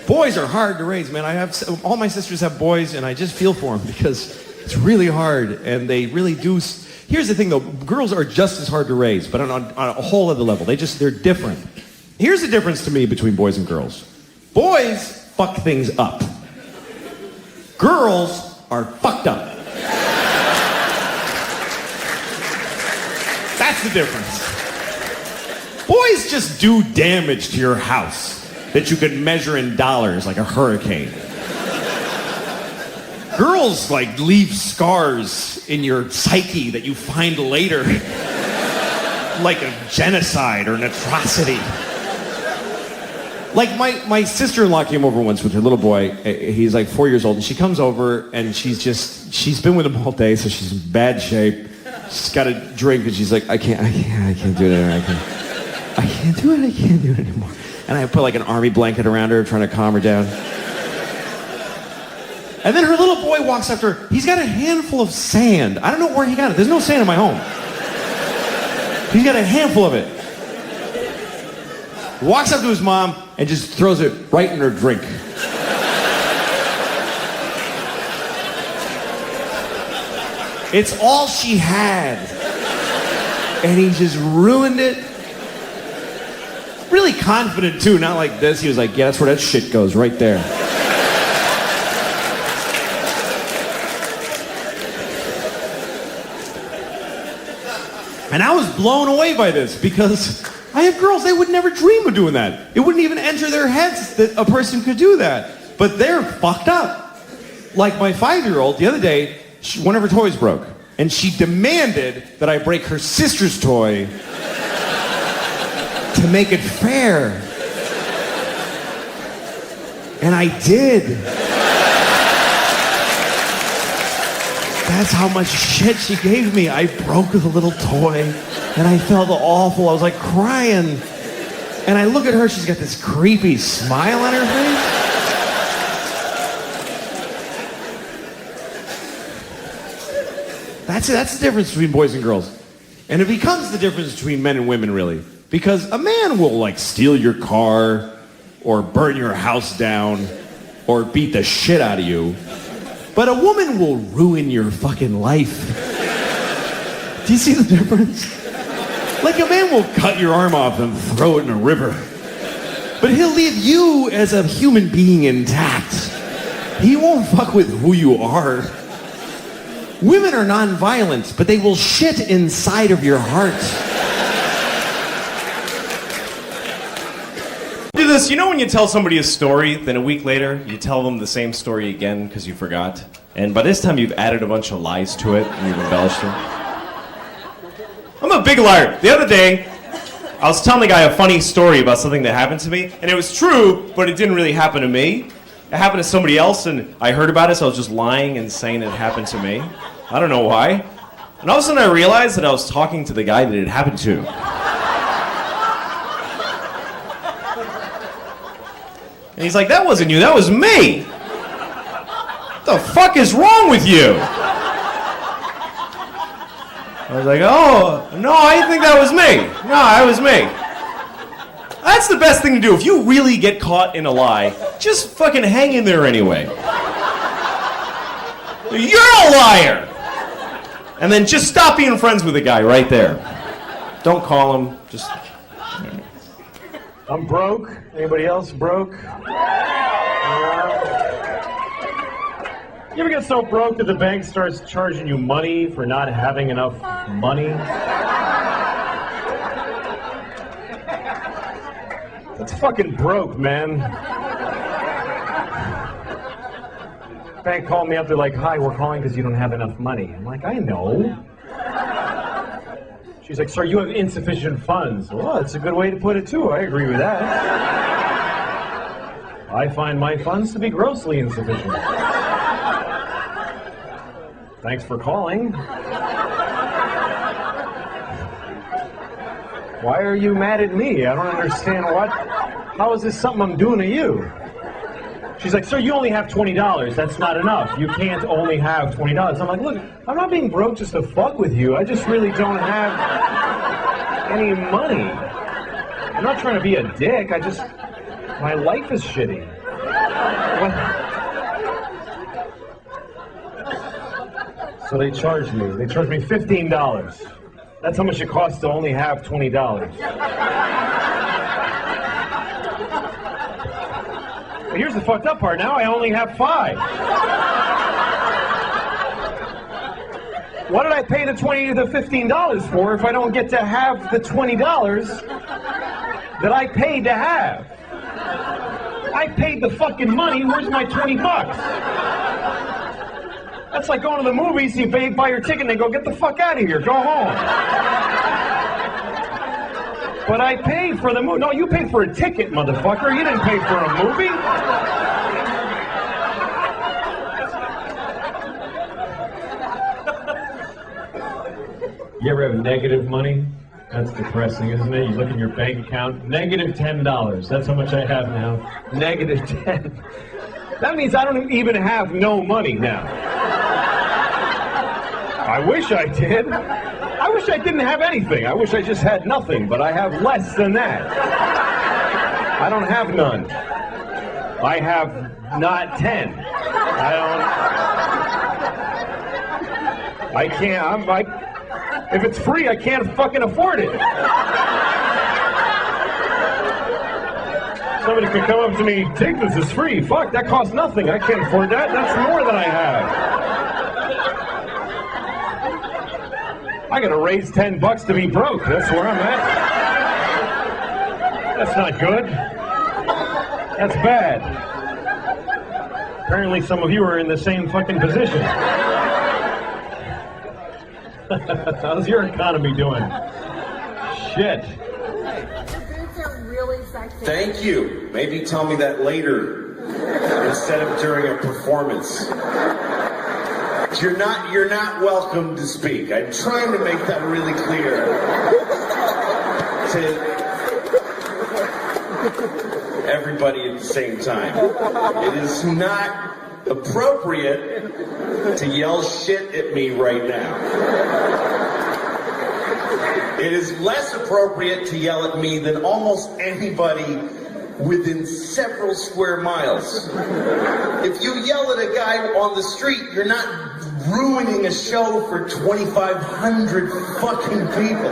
boys are hard to raise, man. All my sisters have boys, and I just feel for them because it's really hard, and they really do. Here's the thing, though. Girls are just as hard to raise, but on a whole other level. They're different. Here's the difference to me between boys and girls. Boys fuck things up. Girls are fucked up. That's the difference. Boys just do damage to your house that you could measure in dollars like a hurricane. Girls, like, leave scars in your psyche that you find later, like a genocide or an atrocity. Like, my sister-in-law came over once with her little boy. He's like 4 years old, and she comes over, and she's been with him all day, so she's in bad shape. She's got a drink, and she's like, I can't do it anymore. I can't do it anymore. And I put like an army blanket around her, trying to calm her down. And then her little boy walks up to her. He's got a handful of sand. I don't know where he got it. There's no sand in my home. He's got a handful of it. Walks up to his mom and just throws it right in her drink. It's all she had. And he just ruined it. Really confident, too. Not like this. He was like, yeah, that's where that shit goes, right there. And I was blown away by this because I have girls, they would never dream of doing that. It wouldn't even enter their heads that a person could do that. But they're fucked up. Like my 5-year-old, the other day, one of her toys broke. And she demanded that I break her sister's toy to make it fair. And I did. That's how much shit she gave me. I broke the little toy, and I felt awful. I was like crying. And I look at her, she's got this creepy smile on her face. That's the difference between boys and girls. And it becomes the difference between men and women, really. Because a man will, like, steal your car, or burn your house down, or beat the shit out of you. But a woman will ruin your fucking life. Do you see the difference? Like, a man will cut your arm off and throw it in a river. But he'll leave you as a human being intact. He won't fuck with who you are. Women are non-violent, but they will shit inside of your heart. Do this, you know when you tell somebody a story, then a week later you tell them the same story again because you forgot? And by this time you've added a bunch of lies to it and you've embellished it. I'm a big liar. The other day, I was telling the guy a funny story about something that happened to me, and it was true, but it didn't really happen to me. It happened to somebody else, and I heard about it, so I was just lying and saying it happened to me. I don't know why. And all of a sudden I realized that I was talking to the guy that it happened to. And he's like, that wasn't you, that was me. What the fuck is wrong with you? I was like, oh, no, I think that was me. No, that was me. That's the best thing to do. If you really get caught in a lie, just fucking hang in there anyway. You're a liar! And then just stop being friends with the guy right there. Don't call him, just... I'm broke. Anybody else broke? You ever get so broke that the bank starts charging you money for not having enough money? That's fucking broke, man. Bank called me up, they're like, hi, we're calling because you don't have enough money. I'm like, I know. She's like, sir, you have insufficient funds. Well, that's a good way to put it, too. I agree with that. I find my funds to be grossly insufficient. Thanks for calling. Why are you mad at me? I don't understand what. How is this something I'm doing to you? She's like, sir, you only have $20. That's not enough. You can't only have $20. I'm like, look, I'm not being broke just to fuck with you. I just really don't have any money. I'm not trying to be a dick. My life is shitty. What? So they charged me. They charged me $15. That's how much it costs to only have $20. But here's the fucked up part. Now I only have 5. What did I pay the $15 for if I don't get to have the $20 that I paid to have? I paid the fucking money. Where's my 20 bucks? That's like going to the movies. You buy your ticket and they go, get the fuck out of here. Go home. But I paid for the movie. No, you paid for a ticket, motherfucker. You didn't pay for a movie. You ever have negative money? That's depressing, isn't it? You look in your bank account, negative $10. That's how much I have now. Negative 10. That means I don't even have no money now. I wish I did. I wish I didn't have anything. I wish I just had nothing, but I have less than that. I don't have none. I have not 10. I can't, if it's free, I can't fucking afford it. Somebody could come up to me, take this, it's free. Fuck, that costs nothing. I can't afford that. That's more than I have. I gotta raise $10 to be broke. That's where I'm at. That's not good. That's bad. Apparently some of you are in the same fucking position. How's your economy doing? Shit. Thank you. Maybe tell me that later instead of during a performance. You're not welcome to speak. I'm trying to make that really clear to everybody at the same time. It is not appropriate to yell shit at me right now. It is less appropriate to yell at me than almost anybody within several square miles. If you yell at a guy on the street, you're not ruining a show for 2,500 fucking people.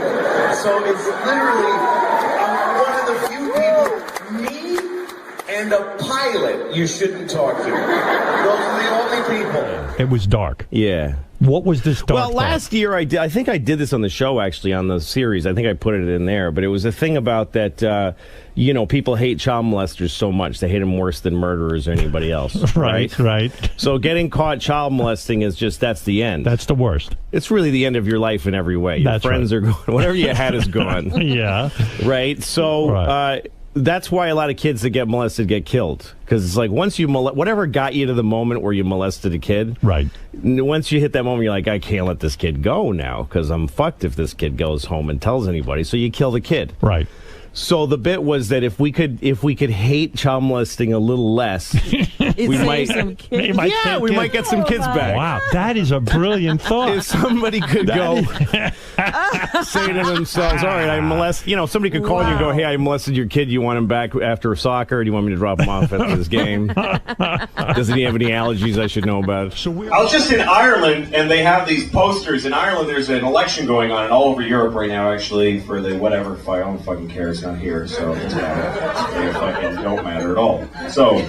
So it's literally one of the few people, me and a pilot, you shouldn't talk to. Those are the only people. It was dark. Yeah. What was this dark? Well, last year I think I did this on the show, actually, on the series. I think I put it in there, but it was a thing about that, people hate child molesters so much. They hate them worse than murderers or anybody else. Right. So getting caught child molesting is that's the end. That's the worst. It's really the end of your life in every way. Your friends are gone. Whatever you had is gone. Yeah. Right? So that's why a lot of kids that get molested get killed. Because it's like once you whatever got you to the moment where you molested a kid. Right. Once you hit that moment, you're like, I can't let this kid go now because I'm fucked if this kid goes home and tells anybody. So you kill the kid. Right. So the bit was that if we could hate child molesting a little less, we might get some kids back. Wow, that is a brilliant thought. If somebody could go say to themselves, all right, I molest, somebody could call you and go, hey, I molested your kid. You want him back after soccer? Or do you want me to drop him off at this game? Doesn't he have any allergies I should know about? I was just in Ireland, and they have these posters. In Ireland, there's an election going on all over Europe right now, actually, for the whatever. I don't fucking care. It's not here, so they fucking don't matter at all. So,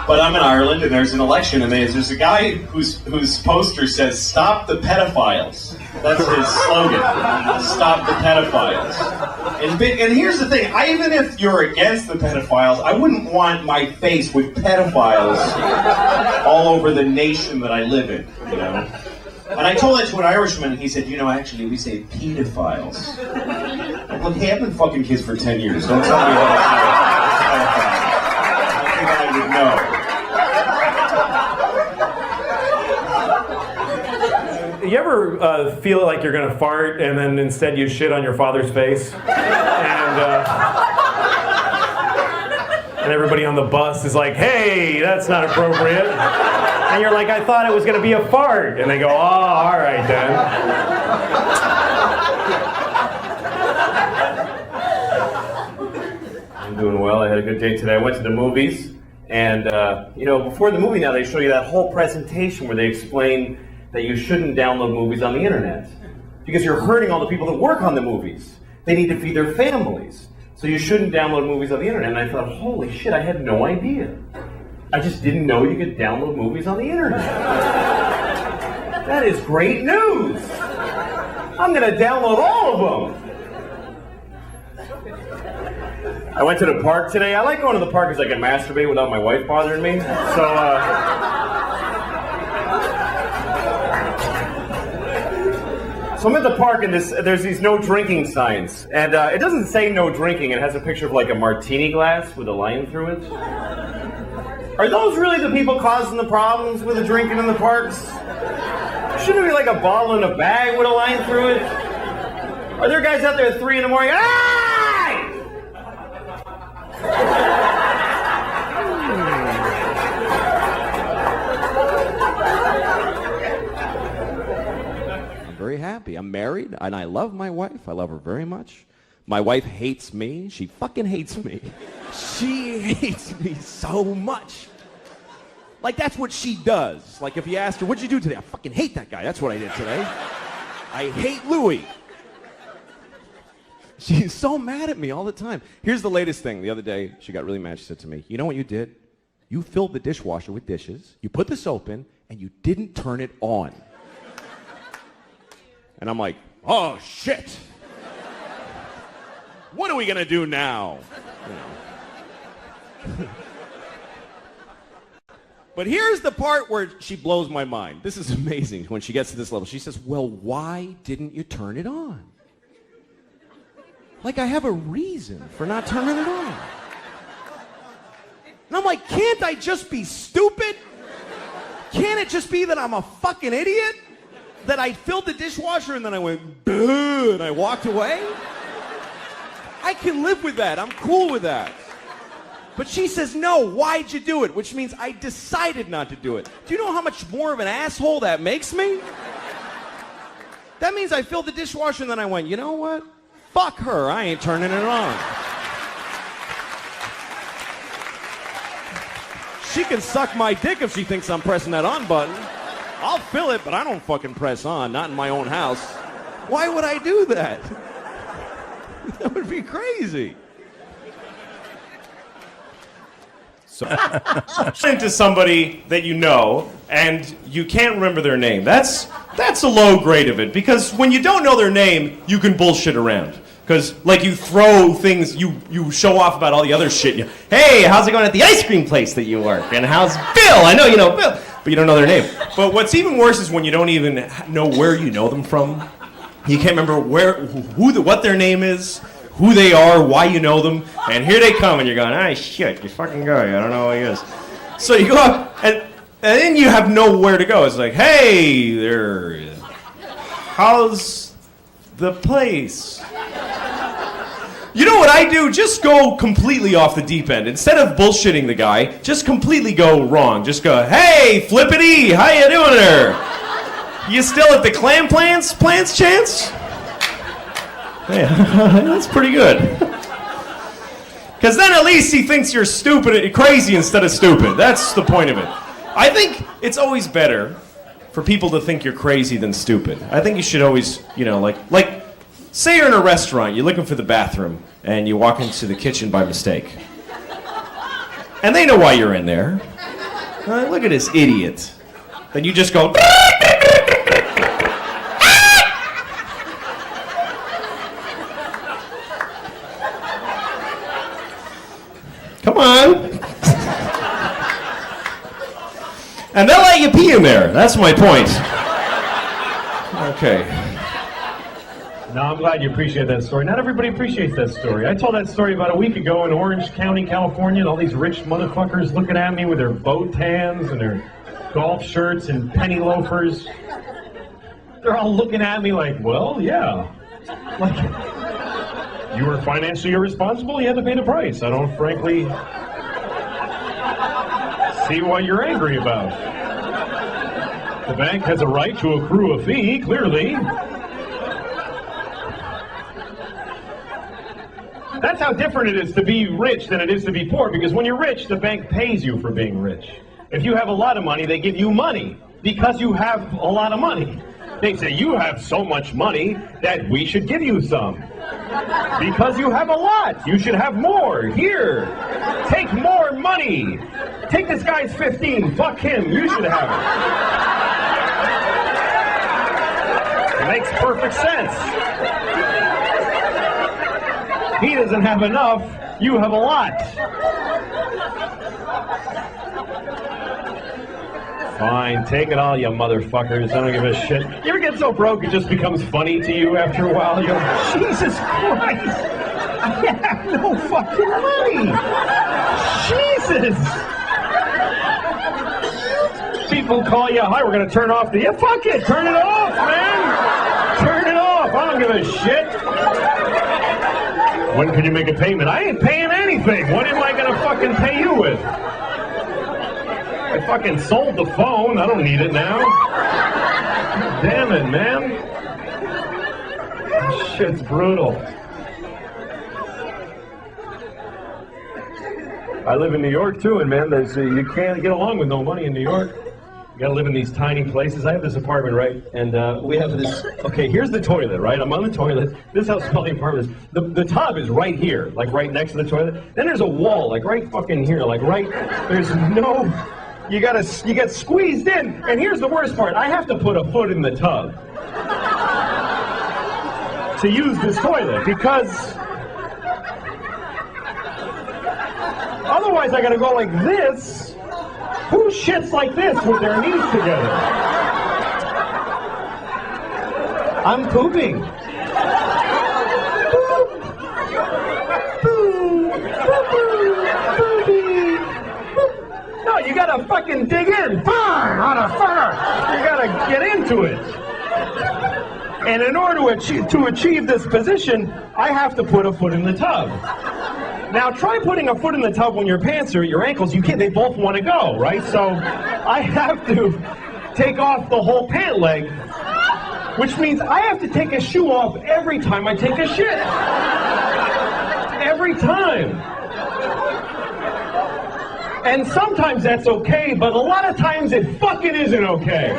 but I'm in Ireland, and there's an election, and there's a guy whose poster says, "Stop the pedophiles." That's his slogan. Stop the pedophiles. And here's the thing. Even if you're against the pedophiles, I wouldn't want my face with pedophiles all over the nation that I live in, And I told that to an Irishman, and he said, actually, we say pedophiles. Look, hey, I've been fucking kids for 10 years. Don't tell me what I think I would know. You ever feel like you're going to fart and then instead you shit on your father's face? And everybody on the bus is like, hey, that's not appropriate. And you're like, I thought it was going to be a fart. And they go, oh, all right then. I'm doing well. I had a good day today. I went to the movies. And, before the movie now, they show you that whole presentation where they explain that you shouldn't download movies on the internet because you're hurting all the people that work on the movies. They need to feed their families. So you shouldn't download movies on the internet. And I thought, holy shit, I had no idea. I just didn't know you could download movies on the internet. That is great news. I'm going to download all of them. I went to the park today. I like going to the park because I can masturbate without my wife bothering me. So I'm at the park and there's these no drinking signs. And it doesn't say no drinking. It has a picture of like a martini glass with a line through it. Are those really the people causing the problems with the drinking in the parks? Shouldn't it be like a bottle in a bag with a line through it? Are there guys out there at 3 in the morning? Hey! I'm very happy. I'm married, and I love my wife. I love her very much. My wife hates me. She fucking hates me. She hates me so much. Like, that's what she does. Like, if you ask her, what'd you do today? I fucking hate that guy. That's what I did today. I hate Louis. She's so mad at me all the time. Here's the latest thing. The other day, she got really mad. She said to me, you know what you did? You filled the dishwasher with dishes, you put the soap in, and you didn't turn it on. And I'm like, oh, shit. What are we going to do now? You know. But here's the part where she blows my mind. This is amazing when she gets to this level. She says, well, why didn't you turn it on? Like I have a reason for not turning it on. And I'm like, can't I just be stupid? Can't it just be that I'm a fucking idiot? That I filled the dishwasher and then I went, duh, and I walked away? I can live with that. I'm cool with that. But she says, no, why'd you do it? Which means I decided not to do it. Do you know how much more of an asshole that makes me? That means I filled the dishwasher and then I went, you know what? Fuck her, I ain't turning it on. She can suck my dick if she thinks I'm pressing that on button. I'll fill it, but I don't fucking press on, not in my own house. Why would I do that? That would be crazy. So, into somebody that you know and you can't remember their name. That's a low grade of it, because when you don't know their name, you can bullshit around. Because like you throw things, you show off about all the other shit. Hey, how's it going at the ice cream place that you work? And how's Bill? I know you know Bill, but you don't know their name. But what's even worse is when you don't even know where you know them from. You can't remember what their name is, who they are, why you know them, and here they come, and you're going, ah, shit, you fucking guy, I don't know who he is. So you go up, and then you have nowhere to go. It's like, hey, there, how's the place? You know what I do? Just go completely off the deep end. Instead of bullshitting the guy, just completely go wrong. Just go, hey, Flippity, how you doing there? You still at the clam plants chance? Yeah, that's pretty good. Because then at least he thinks you're stupid, crazy instead of stupid. That's the point of it. I think it's always better for people to think you're crazy than stupid. I think you should always, like, say you're in a restaurant, you're looking for the bathroom, and you walk into the kitchen by mistake. And they know why you're in there. Look at this idiot. Then you just go... Come on. And they'll let you pee in there. That's my point. Okay. No, I'm glad you appreciate that story. Not everybody appreciates that story. I told that story about a week ago in Orange County, California, and all these rich motherfuckers looking at me with their bow tans and their golf shirts and penny loafers. They're all looking at me like, well, yeah. Like... You were financially irresponsible, you had to pay the price. I don't frankly see what you're angry about. The bank has a right to accrue a fee, clearly. That's how different it is to be rich than it is to be poor, because when you're rich, the bank pays you for being rich. If you have a lot of money, they give you money because you have a lot of money. They say, you have so much money that we should give you some. Because you have a lot, you should have more. Here, take more money. Take this guy's 15, fuck him, you should have it. It makes perfect sense. He doesn't have enough, you have a lot. Fine, take it all, you motherfuckers. I don't give a shit. You ever get so broke it just becomes funny to you after a while? You go, Jesus Christ, I have no fucking money. Jesus. People call you, hi, we're going to turn off the... Yeah, fuck it, turn it off, man. Turn it off, I don't give a shit. When can you make a payment? I ain't paying anything. What am I going to fucking pay you with? I fucking sold the phone. I don't need it now. Damn it, man. This shit's brutal. I live in New York too, and man, you can't get along with no money in New York. You gotta live in these tiny places. I have this apartment, right? And we have this. Okay, here's the toilet, right? I'm on the toilet. This is how small the apartment is. The tub is right here, like right next to the toilet. Then there's a wall, like right fucking here, like right. There's no. You get squeezed in, and here's the worst part. I have to put a foot in the tub to use this toilet, because otherwise I gotta go like this. Who shits like this with their knees together? I'm pooping. No, you gotta fucking dig in. You gotta get into it. And in order to achieve this position, I have to put a foot in the tub. Now try putting a foot in the tub when your pants are at your ankles. You can't, they both want to go, right? So I have to take off the whole pant leg, which means I have to take a shoe off every time I take a shit. Every time. And sometimes that's okay, but a lot of times it fucking isn't okay.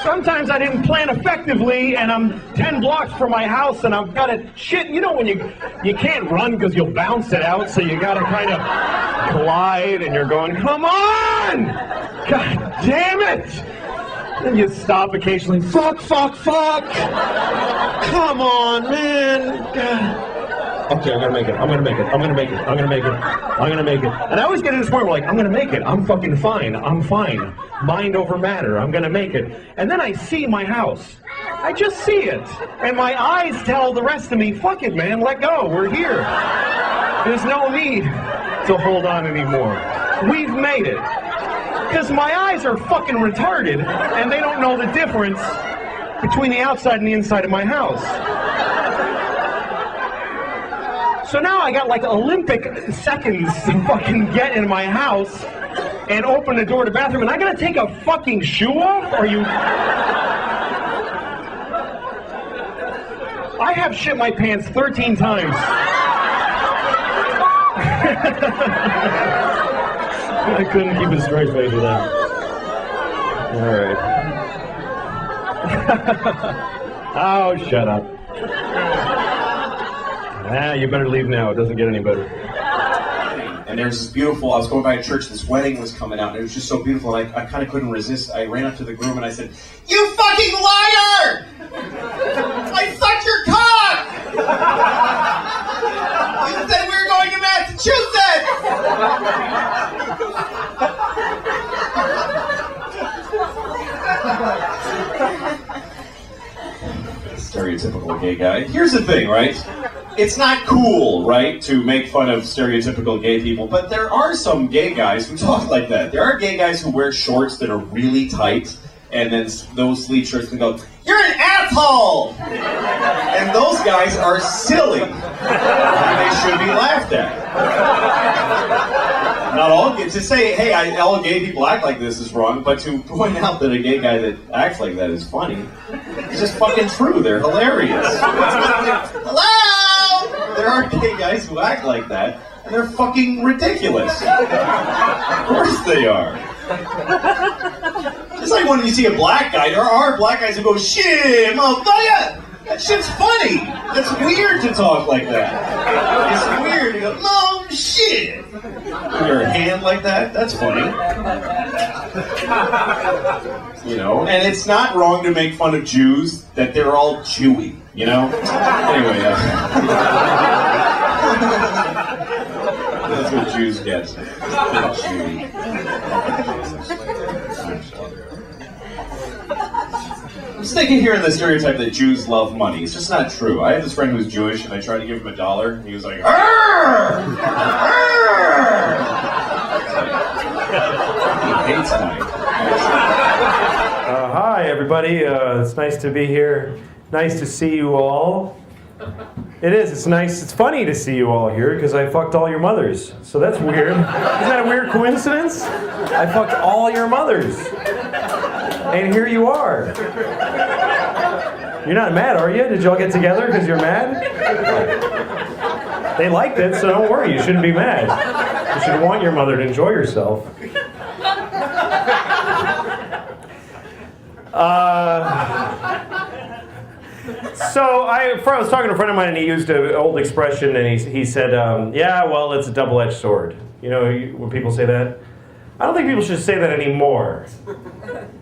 Sometimes I didn't plan effectively, and I'm 10 blocks from my house, and I've got to shit. You know when you can't run because you'll bounce it out, so you got to kind of glide, and you're going, come on! God damn it! And you stop occasionally. Fuck, fuck, fuck! Come on, man! God. Okay, I'm gonna make it. I'm gonna make it. I'm gonna make it. I'm gonna make it. I'm gonna make it. And I always get to this point where, like, I'm gonna make it. I'm fucking fine. I'm fine. Mind over matter. I'm gonna make it. And then I see my house. I just see it. And my eyes tell the rest of me, fuck it, man. Let go. We're here. There's no need to hold on anymore. We've made it. Because my eyes are fucking retarded, and they don't know the difference between the outside and the inside of my house. So now I got like Olympic seconds to fucking get in my house and open the door to the bathroom, and I gotta take a fucking shoe off? Are you... I have shit my pants 13 times. I couldn't keep a straight face with that. All right. Oh, shut up. You better leave now. It doesn't get any better. And there's this beautiful, I was going by a church, this wedding was coming out, and it was just so beautiful, I kind of couldn't resist. I ran up to the groom and I said, "You fucking liar! I sucked your cock! You said we were going to Massachusetts!" Stereotypical gay guy. Here's the thing, right? It's not cool, right, to make fun of stereotypical gay people, but there are some gay guys who talk like that. There are gay guys who wear shorts that are really tight, and then those sleeve shirts can go, "You're an asshole!" And those guys are silly. And they should be laughed at. Not all gays. To say, hey, all gay people act like this is wrong, but to point out that a gay guy that acts like that is funny, it's just fucking true. They're hilarious. Hello! There are gay guys who act like that, and they're fucking ridiculous. Of course they are. It's like when you see a black guy, there are black guys who go, shit, motherfucker! That shit's funny. That's weird to talk like that. It's weird to go, no, shit. With your hand like that, that's funny. You know, and it's not wrong to make fun of Jews that they're all Jewy, you know? Anyway, that's what Jews get. They're Jewy. I'm sticking here in the stereotype that Jews love money. It's just not true. I have this friend who's Jewish, and I tried to give him $1, and he was like, "Arr! Arr!" He hates money. Hi, everybody. It's nice to be here. Nice to see you all. It is. It's nice. It's funny to see you all here because I fucked all your mothers. So that's weird. Isn't that a weird coincidence? I fucked all your mothers. And here you are. You're not mad, are you? Did y'all get together because you're mad? They liked it, so don't worry. You shouldn't be mad. You should want your mother to enjoy herself. So I was talking to a friend of mine, and he used an old expression, and he said, yeah, well, it's a double-edged sword. You know, when people say that? I don't think people should say that anymore.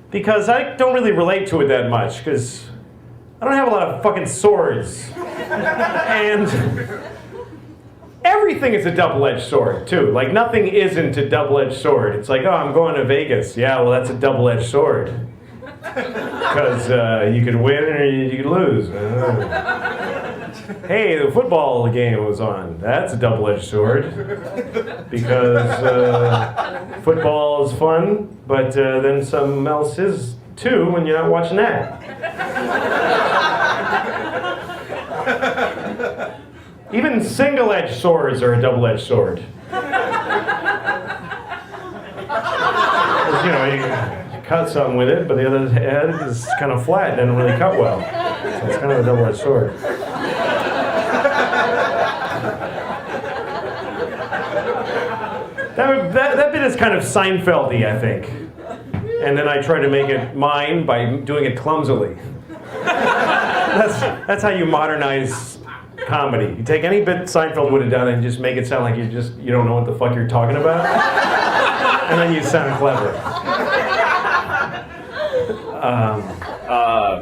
Because I don't really relate to it that much, because I don't have a lot of fucking swords. And everything is a double-edged sword, too. Like, nothing isn't a double-edged sword. It's like, oh, I'm going to Vegas. Yeah, well, that's a double-edged sword. Because you could win or you could lose. Hey, the football game was on. That's a double-edged sword. Because football is fun, but then something else is too when you're not watching that. Even single-edged swords are a double-edged sword. You know, you cut something with it, but the other end is kind of flat, doesn't really cut well. So it's kind of a double-edged sword. That bit is kind of Seinfeld-y, I think. And then I try to make it mine by doing it clumsily. That's how you modernize comedy. You take any bit Seinfeld would have done and just make it sound like you don't know what the fuck you're talking about. And then you sound clever.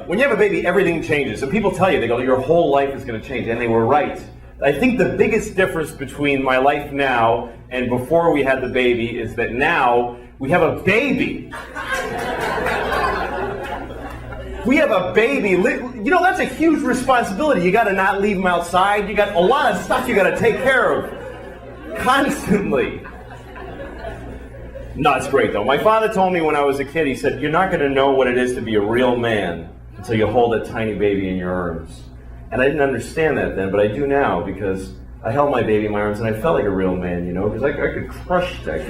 When you have a baby, everything changes. So people tell you, they go, your whole life is going to change. And they were right. I think the biggest difference between my life now and before we had the baby is that now we have a baby. We have a baby. You know, that's a huge responsibility. You got to not leave them outside. You got a lot of stuff you got to take care of constantly. No, it's great, though. My father told me when I was a kid, he said, you're not going to know what it is to be a real man until you hold a tiny baby in your arms. And I didn't understand that then, but I do now, because I held my baby in my arms and I felt like a real man, you know, because I could crush that.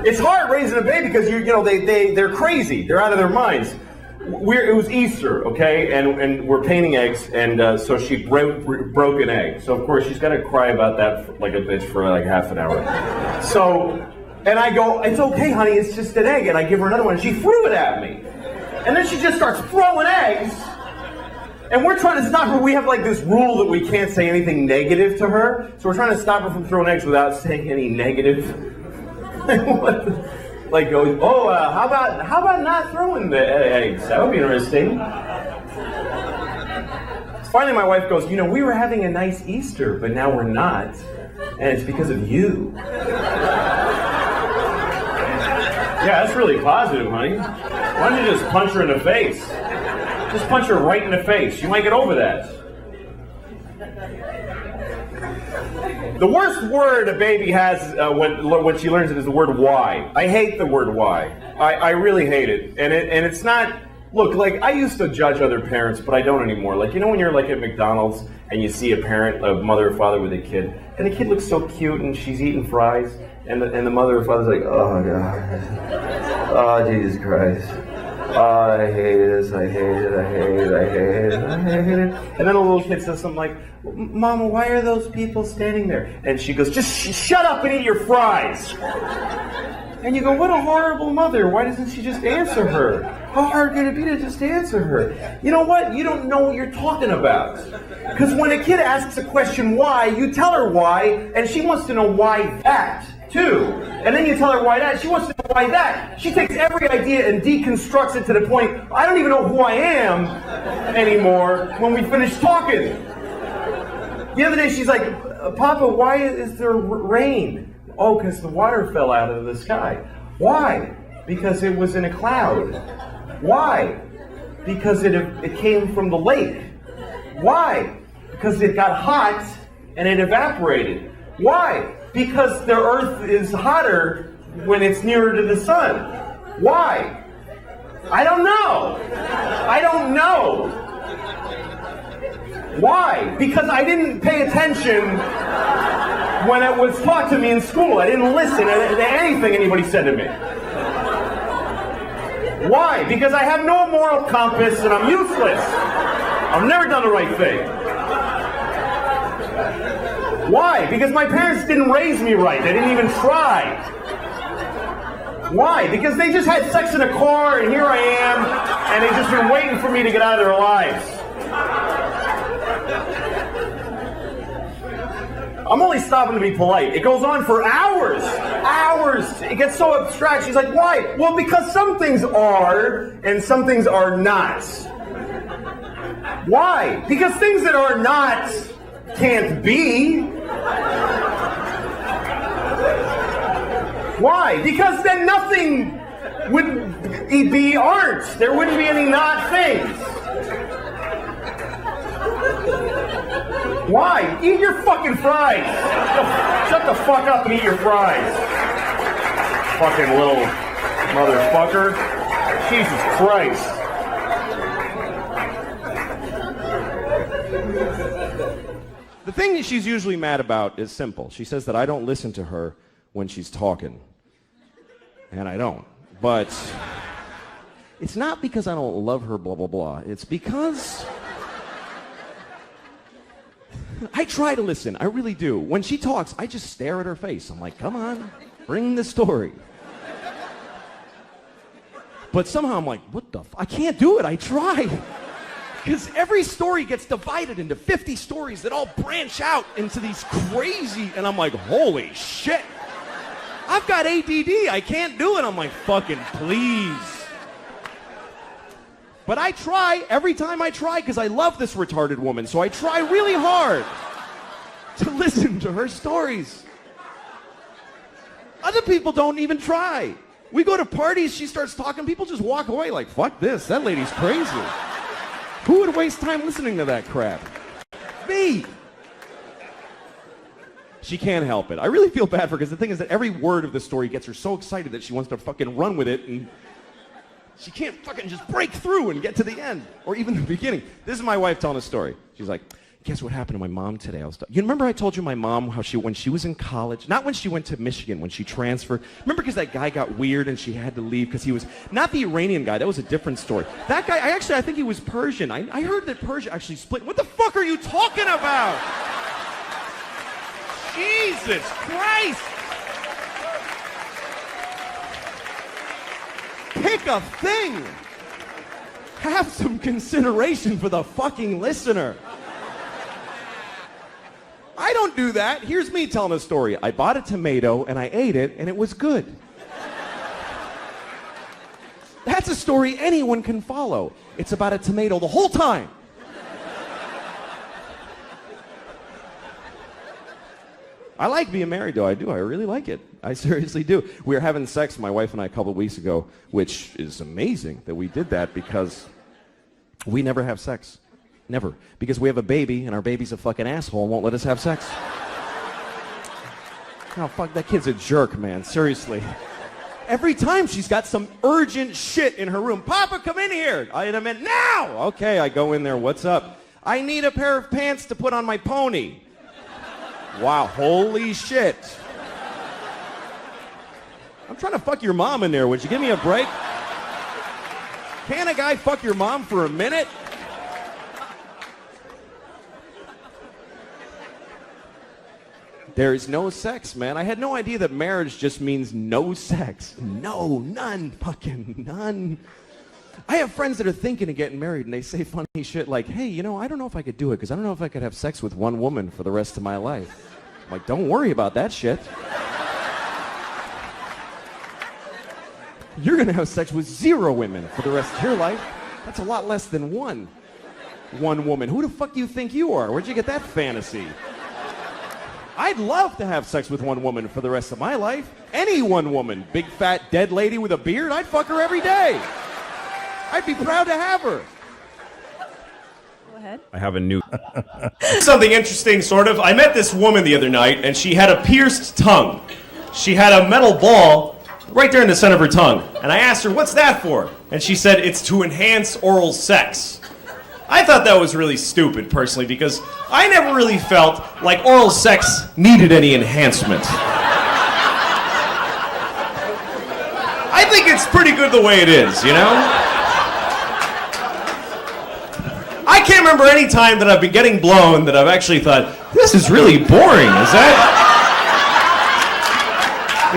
It's hard raising a baby because they're crazy. They're out of their minds. It was Easter, okay, and we're painting eggs, and so she broke an egg. So of course she's gonna cry about that like a bitch for like half an hour. So, and I go, it's okay, honey, it's just an egg, and I give her another one, and she threw it at me, and then she just starts throwing eggs, and we're trying to stop her. We have like this rule that we can't say anything negative to her, so we're trying to stop her from throwing eggs without saying any negative. Like goes, how about not throwing the eggs? That would be interesting. Finally, my wife goes, you know, we were having a nice Easter, but now we're not, and it's because of you. Yeah, that's really positive, honey. Why don't you just punch her in the face? Just punch her right in the face. You might get over that. The worst word a baby has when she learns it is the word why. I hate the word why. I really hate it. And it's not Look, like, I used to judge other parents, but I don't anymore. Like, you know when you're, like, at McDonald's and you see a parent, a mother or father with a kid, and the kid looks so cute and she's eating fries, and the mother or father's like, oh, God. Oh, Jesus Christ. Oh, I hate this, I hate it, I hate it, I hate it, I hate it. And then a little kid says something like, Mama, why are those people standing there? And she goes, just shut up and eat your fries. And you go, what a horrible mother. Why doesn't she just answer her? How hard could it be to just answer her? You know what? You don't know what you're talking about. Because when a kid asks a question why, you tell her why, and she wants to know why that, too. And then you tell her why that, she wants to know why that. She takes every idea and deconstructs it to the point, I don't even know who I am anymore when we finish talking. The other day she's like, Papa, why is there rain? Oh, because the water fell out of the sky. Why? Because it was in a cloud. Why? Because it came from the lake. Why? Because it got hot and it evaporated. Why? Because the earth is hotter when it's nearer to the sun. Why? I don't know. I don't know. Why? Because I didn't pay attention when it was taught to me in school. I didn't listen to anything anybody said to me. Why? Because I have no moral compass and I'm useless. I've never done the right thing. Why? Because my parents didn't raise me right. They didn't even try. Why? Because they just had sex in a car and here I am and they've just been waiting for me to get out of their lives. I'm only stopping to be polite. It goes on for hours. Hours. It gets so abstract. She's like, why? Well, because some things are and some things are not. Why? Because things that are not can't be. Why? Because then nothing would be aren't. There wouldn't be any not things. Why? Eat your fucking fries. Shut the fuck up and eat your fries. Fucking little motherfucker. Jesus Christ. The thing that she's usually mad about is simple. She says that I don't listen to her when she's talking. And I don't. But it's not because I don't love her, blah, blah, blah. It's because I try to listen. I really do. When she talks, I just stare at her face. I'm like, come on, bring the story. But somehow I'm like, what the I can't do it. I try. Because every story gets divided into 50 stories that all branch out into these crazy, and I'm like, holy shit. I've got ADD. I can't do it. I'm like, fucking please. But I try every time I try because I love this retarded woman. So I try really hard to listen to her stories. Other people don't even try. We go to parties, she starts talking, people just walk away like, fuck this, that lady's crazy. Who would waste time listening to that crap? Me. She can't help it. I really feel bad for her because the thing is that every word of the story gets her so excited that she wants to fucking run with it, and she can't fucking just break through and get to the end or even the beginning. This is my wife telling a story. She's like, guess what happened to my mom today? You remember I told you my mom how when she was in college, not when she went to Michigan, when she transferred. Remember because that guy got weird and she had to leave because he was not the Iranian guy. That was a different story. That guy, I think he was Persian. I heard that Persia actually split. What the fuck are you talking about? Jesus Christ. Pick a thing. Have some consideration for the fucking listener. I don't do that. Here's me telling a story. I bought a tomato and I ate it and it was good. That's a story anyone can follow. It's about a tomato the whole time. I like being married though. I do. I really like it. I seriously do. We were having sex, my wife and I, a couple of weeks ago, which is amazing that we did that because we never have sex. Never. Because we have a baby, and our baby's a fucking asshole and won't let us have sex. Oh, fuck, that kid's a jerk, man. Seriously. Every time she's got some urgent shit in her room. Papa, come in here. And I meant, now! Okay, I go in there. What's up? I need a pair of pants to put on my pony. Wow, holy shit. I'm trying to fuck your mom in there. Would you give me a break? Can a guy fuck your mom for a minute? There is no sex, man. I had no idea that marriage just means no sex. No, none, fucking none. I have friends that are thinking of getting married, and they say funny shit like, hey, you know, I don't know if I could do it, because I don't know if I could have sex with one woman for the rest of my life. I'm like, don't worry about that shit. You're going to have sex with 0 women for the rest of your life. That's a lot less than one woman. Who the fuck do you think you are? Where'd you get that fantasy? I'd love to have sex with one woman for the rest of my life. Any one woman. Big, fat, dead lady with a beard, I'd fuck her every day. I'd be proud to have her. Go ahead. I have a new... Something interesting, sort of. I met this woman the other night, and she had a pierced tongue. She had a metal ball right there in the center of her tongue. And I asked her, what's that for? And she said, it's to enhance oral sex. I thought that was really stupid, personally, because I never really felt like oral sex needed any enhancement. I think it's pretty good the way it is, you know? I can't remember any time that I've been getting blown that I've actually thought, this is really boring.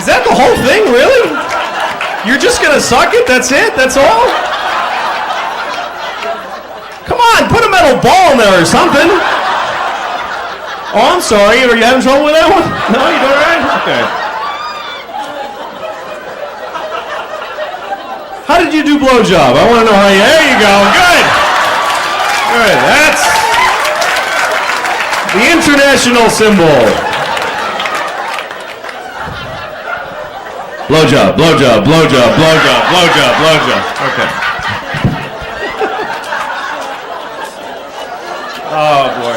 Is that the whole thing, really? You're just gonna suck it? That's it? That's all? Come on, put a metal ball in there or something. Oh, I'm sorry. Are you having trouble with that one? No, you doing all right? Okay. How did you do blowjob? I want to know how you... There you go. Good. Good. That's the international symbol. Blowjob, blowjob, blowjob, blowjob, blowjob, blowjob. Okay. Oh, boy.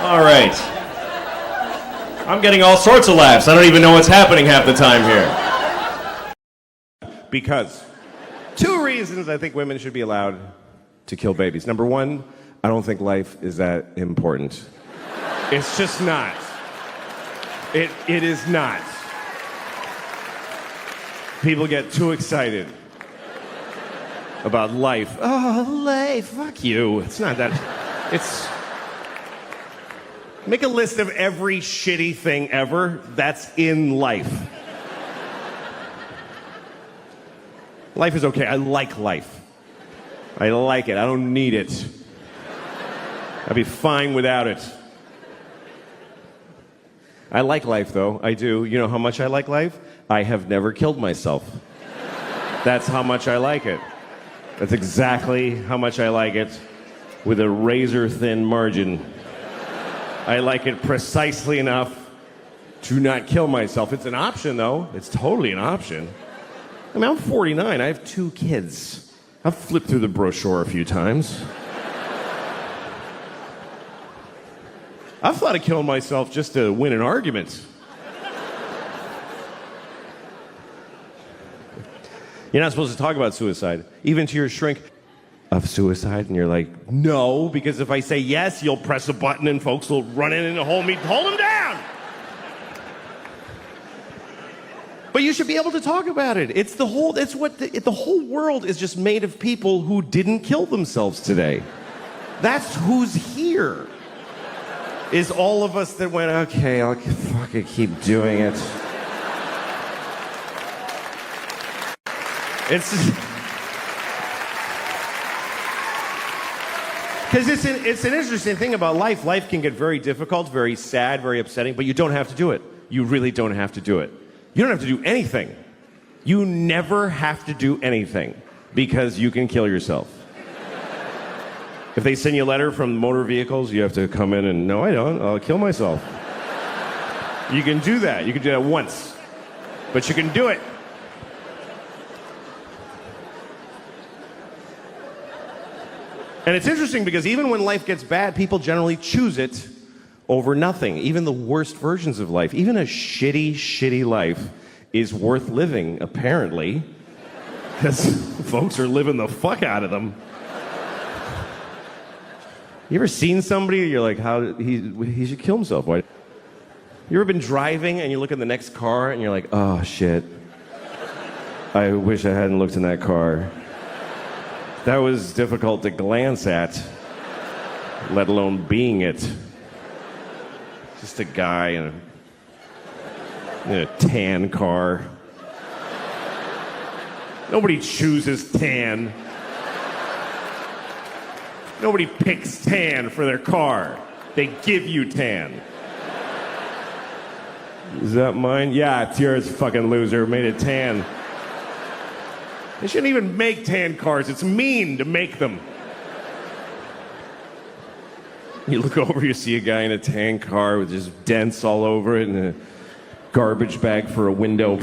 All right. I'm getting all sorts of laughs. I don't even know what's happening half the time here. Because 2 reasons I think women should be allowed to kill babies. Number 1, I don't think life is that important. It's just not. It is not. People get too excited about life. Oh, life, fuck you. It's not that. It's... Make a list of every shitty thing ever that's in life. Life is okay. I like life. I like it. I don't need it. I'd be fine without it. I like life, though. I do. You know how much I like life? I have never killed myself. That's how much I like it. That's exactly how much I like it, with a razor-thin margin. I like it precisely enough to not kill myself. It's an option, though. It's totally an option. I mean, I'm 49. I have 2 kids. I've flipped through the brochure a few times. I've thought of killing myself just to win an argument. You're not supposed to talk about suicide, even to your shrink. Of suicide, and you're like, no, because if I say yes, you'll press a button and folks will run in and hold him down. But you should be able to talk about it. It's the whole world is just made of people who didn't kill themselves today. That's who's here. Is all of us that went, okay, I'll fucking keep doing it. It's... Because it's an interesting thing about life. Life can get very difficult, very sad, very upsetting, but you don't have to do it. You really don't have to do it. You don't have to do anything. You never have to do anything because you can kill yourself. If they send you a letter from motor vehicles, you have to come in and, no, I don't. I'll kill myself. You can do that. You can do that once. But you can do it. And it's interesting because even when life gets bad, people generally choose it over nothing. Even the worst versions of life, even a shitty, shitty life is worth living, apparently, because folks are living the fuck out of them. You ever seen somebody, you're like, he should kill himself. Why? You ever been driving and you look in the next car and you're like, oh shit, I wish I hadn't looked in that car. That was difficult to glance at, let alone being it. Just a guy in a tan car. Nobody chooses tan. Nobody picks tan for their car. They give you tan. Is that mine? Yeah, it's yours, fucking loser. Made it tan. They shouldn't even make tan cars. It's mean to make them. You look over, you see a guy in a tan car with just dents all over it and a garbage bag for a window.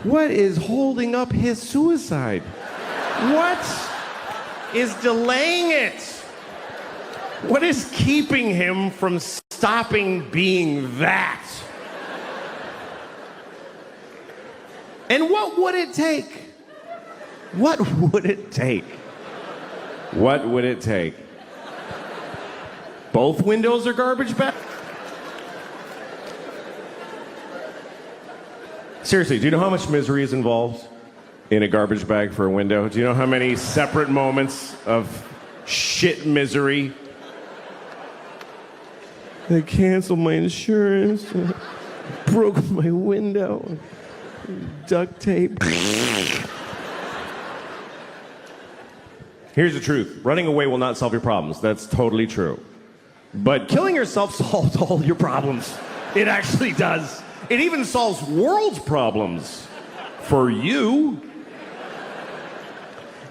What is holding up his suicide? What is delaying it? What is keeping him from stopping being that? And what would it take? What would it take? What would it take? Both windows are garbage bags? Seriously, do you know how much misery is involved in a garbage bag for a window? Do you know how many separate moments of shit misery? They canceled my insurance, broke my window, duct tape. Here's the truth. Running away will not solve your problems. That's totally true. But killing yourself solves all your problems. It actually does. It even solves world problems. For you.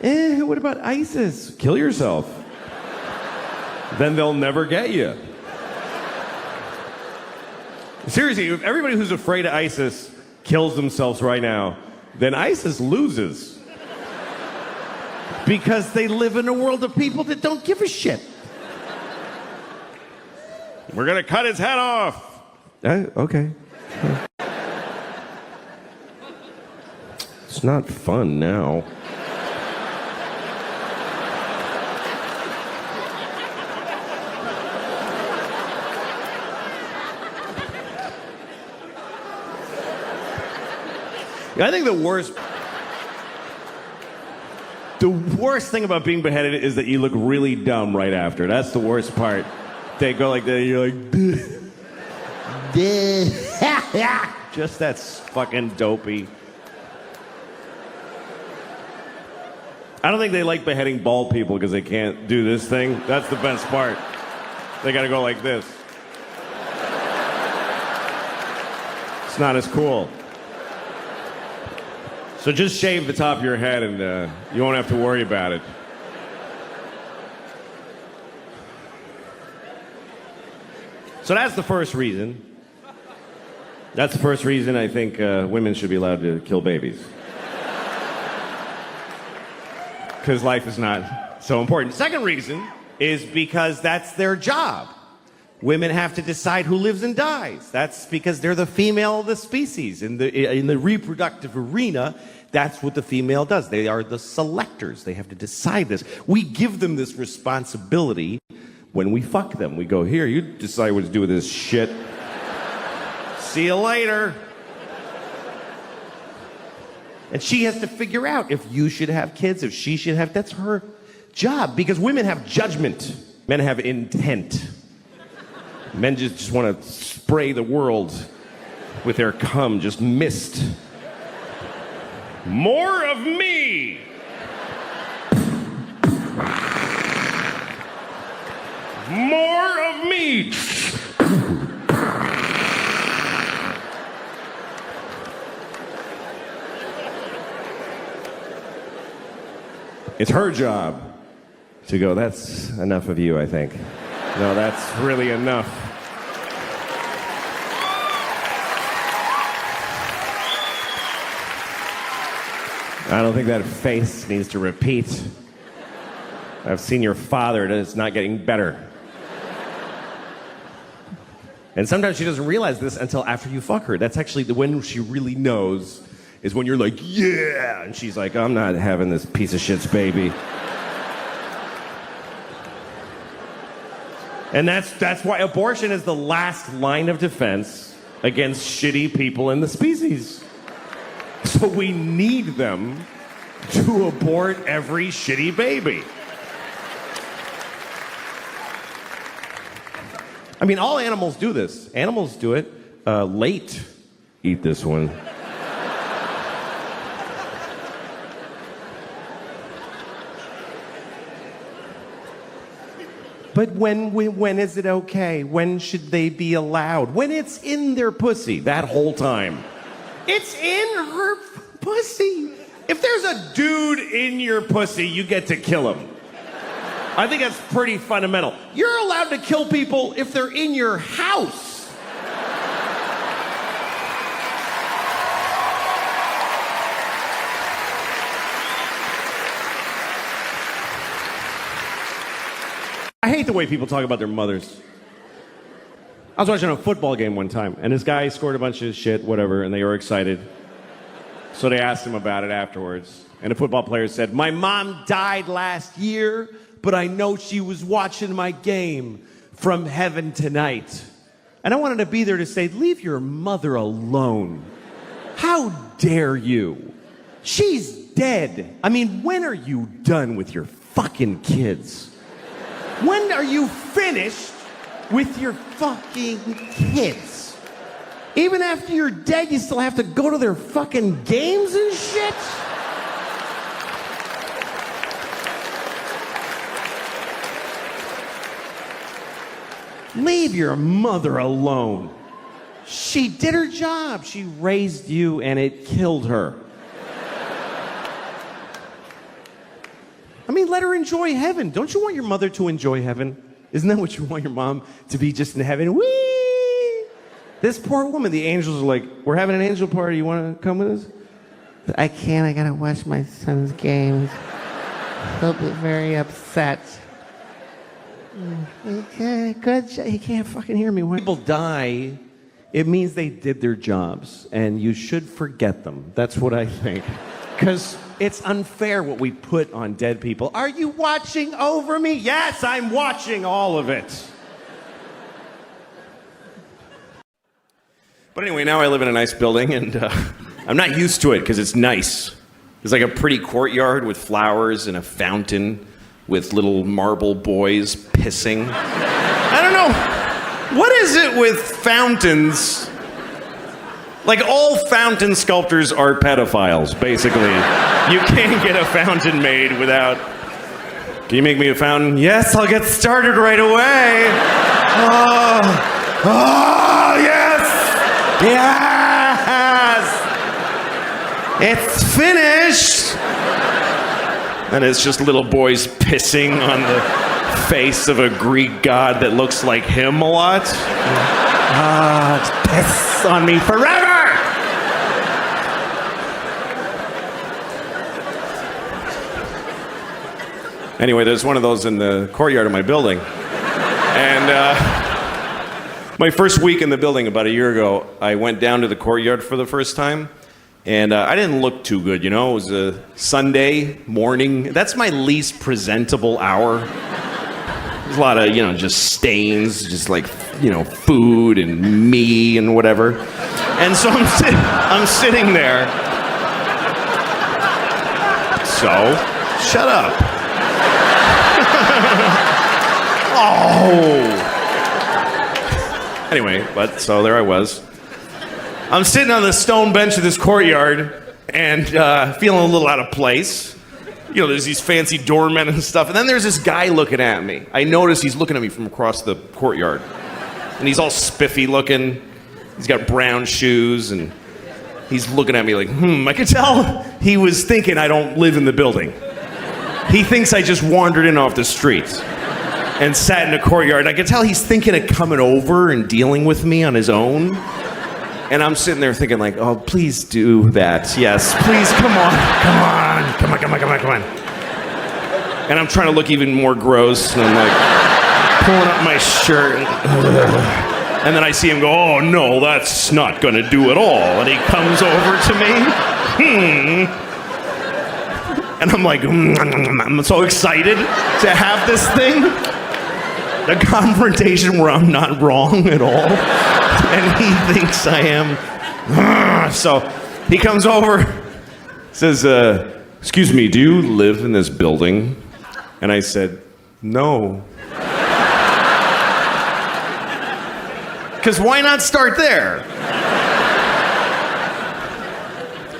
What about ISIS? Kill yourself. Then they'll never get you. Seriously, if everybody who's afraid of ISIS kills themselves right now, then ISIS loses. Because they live in a world of people that don't give a shit. We're gonna cut his head off. Okay. It's not fun now. I think the worst thing about being beheaded is that you look really dumb right after. That's the worst part. They go like that, and you're like, just that's fucking dopey. I don't think they like beheading bald people because they can't do this thing. That's the best part. They gotta go like this. It's not as cool. So just shave the top of your head and you won't have to worry about it. So that's the first reason. That's the first reason I think women should be allowed to kill babies. Because life is not so important. Second reason is because that's their job. Women have to decide who lives and dies. That's because they're the female of the species. In the reproductive arena, that's what the female does. They are the selectors. They have to decide this. We give them this responsibility when we fuck them. We go, here, you decide what to do with this shit. See you later. And she has to figure out if you should have kids, if she should have. That's her job. Because women have judgment. Men have intent. Men just want to spray the world with their cum, just mist. More of me! More of me! It's her job to go, that's enough of you, I think. No, that's really enough. I don't think that face needs to repeat. I've seen your father, and it's not getting better. And sometimes she doesn't realize this until after you fuck her. That's actually when she really knows, is when you're like, yeah! And she's like, I'm not having this piece of shit's baby. And that's why abortion is the last line of defense against shitty people in the species. So we need them to abort every shitty baby. I mean, all animals do this. Animals do it late. Eat this one. But when is it okay? When should they be allowed? When it's in their pussy, that whole time. It's in her pussy. If there's a dude in your pussy, you get to kill him. I think that's pretty fundamental. You're allowed to kill people if they're in your house. I hate the way people talk about their mothers. I was watching a football game one time, and this guy scored a bunch of shit, whatever, and they were excited. So they asked him about it afterwards. And a football player said, my mom died last year, but I know she was watching my game from heaven tonight. And I wanted to be there to say, leave your mother alone. How dare you? She's dead. I mean, when are you done with your fucking kids? When are you finished with your fucking kids? Even after you're dead, you still have to go to their fucking games and shit? Leave your mother alone. She did her job. She raised you and it killed her. I mean, let her enjoy heaven. Don't you want your mother to enjoy heaven? Isn't that what you want your mom to be, just in heaven? Whee! This poor woman, the angels are like, we're having an angel party. You want to come with us? I can't. I got to watch my son's games. He'll be very upset. Okay, good. He can't fucking hear me. When people die, it means they did their jobs, and you should forget them. That's what I think. Because it's unfair what we put on dead people. Are you watching over me? Yes, I'm watching all of it. But anyway, now I live in a nice building, and I'm not used to it because it's nice. There's like a pretty courtyard with flowers and a fountain with little marble boys pissing. I don't know. What is it with fountains? Like, all fountain sculptors are pedophiles, basically. You can't get a fountain made without... Can you make me a fountain? Yes, I'll get started right away. Oh, yes! Yes! It's finished! And it's just little boys pissing on the face of a Greek god that looks like him a lot. Piss on me forever! Anyway, there's one of those in the courtyard of my building. And my first week in the building about a year ago, I went down to the courtyard for the first time. And I didn't look too good, you know? It was a Sunday morning. That's my least presentable hour. There's a lot of, you know, just stains, just like, you know, food and me and whatever. And so I'm sitting there. So, shut up. Oh. Anyway, but so there I was. I'm sitting on the stone bench of this courtyard and feeling a little out of place. You know, there's these fancy doormen and stuff. And then there's this guy looking at me. I notice he's looking at me from across the courtyard. And he's all spiffy looking. He's got brown shoes and he's looking at me like, I could tell he was thinking I don't live in the building. He thinks I just wandered in off the street and sat in the courtyard. I could tell he's thinking of coming over and dealing with me on his own. And I'm sitting there thinking like, oh, please do that. Yes, please, come on. Come on. And I'm trying to look even more gross, and I'm like pulling up my shirt. And then I see him go, oh no, that's not gonna do at all. And he comes over to me. And I'm like, I'm so excited to have this thing. The confrontation where I'm not wrong at all. And he thinks I am. So he comes over, says, excuse me, do you live in this building? And I said, no. Because why not start there?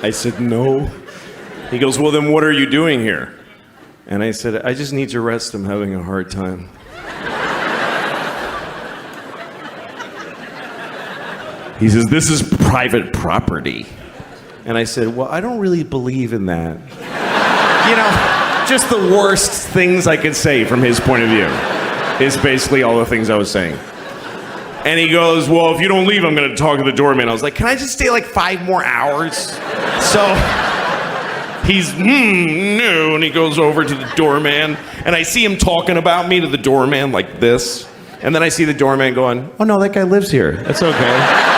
I said, no. He goes, well, then what are you doing here? And I said, I just need to rest. I'm having a hard time. He says, this is private property. And I said, well, I don't really believe in that. You know, just the worst things I could say from his point of view is basically all the things I was saying. And he goes, well, if you don't leave, I'm going to talk to the doorman. I was like, can I just stay like 5 more hours? So he's, no, and he goes over to the doorman, and I see him talking about me to the doorman like this. And then I see the doorman going, oh no, that guy lives here. That's okay.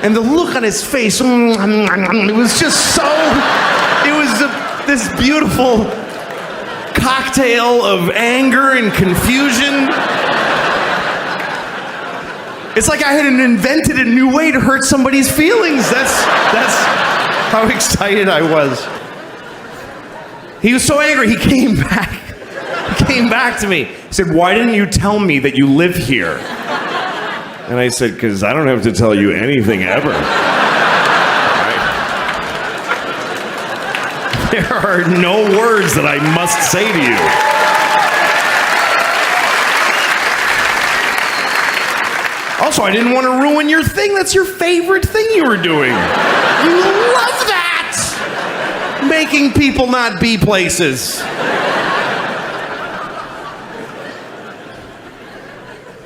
And the look on his face, it was just so, it was this beautiful cocktail of anger and confusion. It's like I had invented a new way to hurt somebody's feelings. That's how excited I was. He was so angry, he came back. He came back to me. He said, why didn't you tell me that you live here? And I said, because I don't have to tell you anything ever. Right? There are no words that I must say to you. Also, I didn't want to ruin your thing. That's your favorite thing you were doing. You love that! Making people not be places.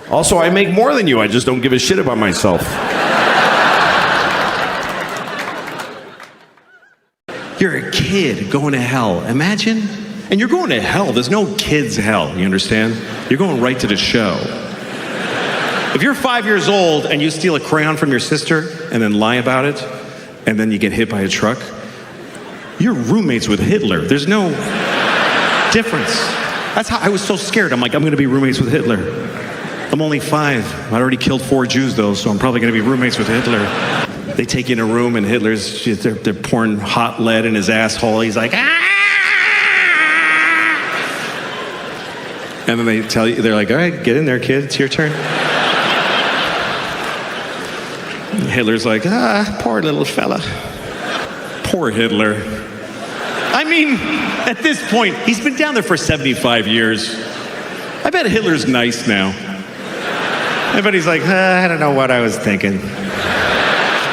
Also, I make more than you. I just don't give a shit about myself. You're a kid going to hell. Imagine. And you're going to hell. There's no kids' hell, you understand? You're going right to the show. If you're 5 years old and you steal a crayon from your sister and then lie about it, and then you get hit by a truck, you're roommates with Hitler. There's no difference. That's how I was so scared. I'm like, I'm going to be roommates with Hitler. I'm only 5. I already killed 4 Jews, though, so I'm probably going to be roommates with Hitler. They take you in a room, and they're pouring hot lead in his asshole. He's like, ah! And then they tell you, they're like, all right, get in there, kid. It's your turn. Hitler's like, poor little fella. Poor Hitler. I mean, at this point, he's been down there for 75 years. I bet Hitler's nice now. I bet he's like, I don't know what I was thinking.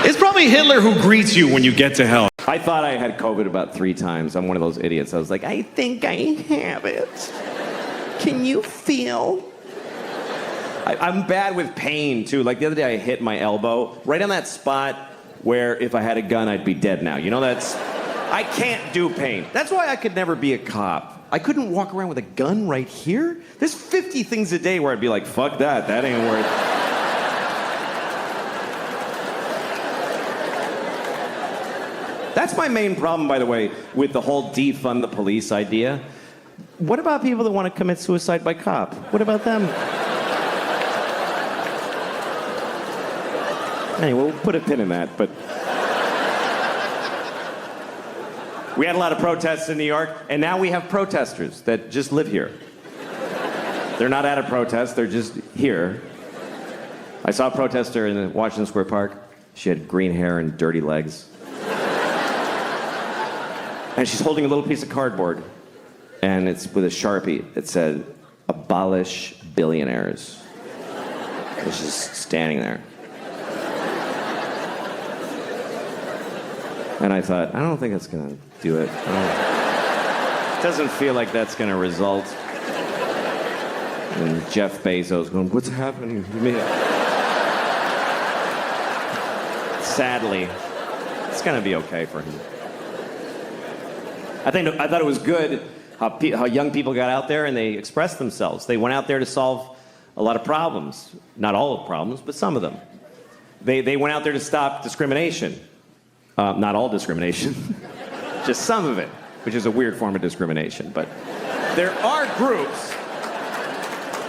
It's probably Hitler who greets you when you get to hell. I thought I had COVID about 3 times. I'm one of those idiots. I was like, I think I have it. Can you feel? I'm bad with pain, too. Like the other day, I hit my elbow right on that spot where if I had a gun, I'd be dead now. You know, I can't do pain. That's why I could never be a cop. I couldn't walk around with a gun right here. There's 50 things a day where I'd be like, fuck that ain't worth it. That's my main problem, by the way, with the whole defund the police idea. What about people that want to commit suicide by cop? What about them? Anyway, we'll put a pin in that, but... We had a lot of protests in New York, and now we have protesters that just live here. They're not at a protest, they're just here. I saw a protester in the Washington Square Park. She had green hair and dirty legs. And she's holding a little piece of cardboard, and it's with a Sharpie. It said, abolish billionaires. And she's standing there. And I thought, I don't think that's going to do it. It doesn't feel like that's going to result in Jeff Bezos going, what's happening to me? sadly. It's going to be okay for him. I thought it was good how young people got out there and they expressed themselves. They went out there to solve a lot of problems. Not all of the problems, but some of them. They went out there to stop discrimination. Not all discrimination. Just some of it, which is a weird form of discrimination. But there are groups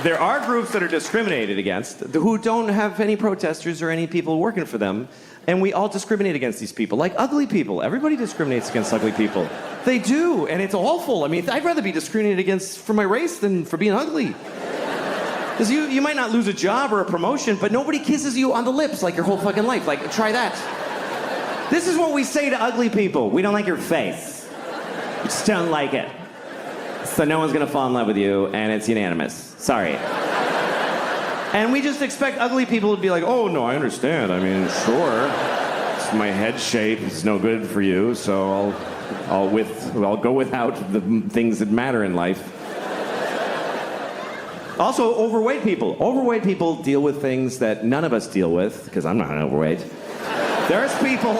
that are discriminated against who don't have any protesters or any people working for them. And we all discriminate against these people, like ugly people. Everybody discriminates against ugly people. They do, and it's awful. I mean, I'd rather be discriminated against for my race than for being ugly. Because you might not lose a job or a promotion, but nobody kisses you on the lips like your whole fucking life. Like, try that. This is what we say to ugly people. We don't like your face. We just don't like it. So no one's gonna fall in love with you, and it's unanimous. Sorry. And we just expect ugly people to be like, oh, no, I understand. I mean, sure. My head shape is no good for you, so I'll go without the things that matter in life. Also, overweight people. Overweight people deal with things that none of us deal with, because I'm not overweight. There's people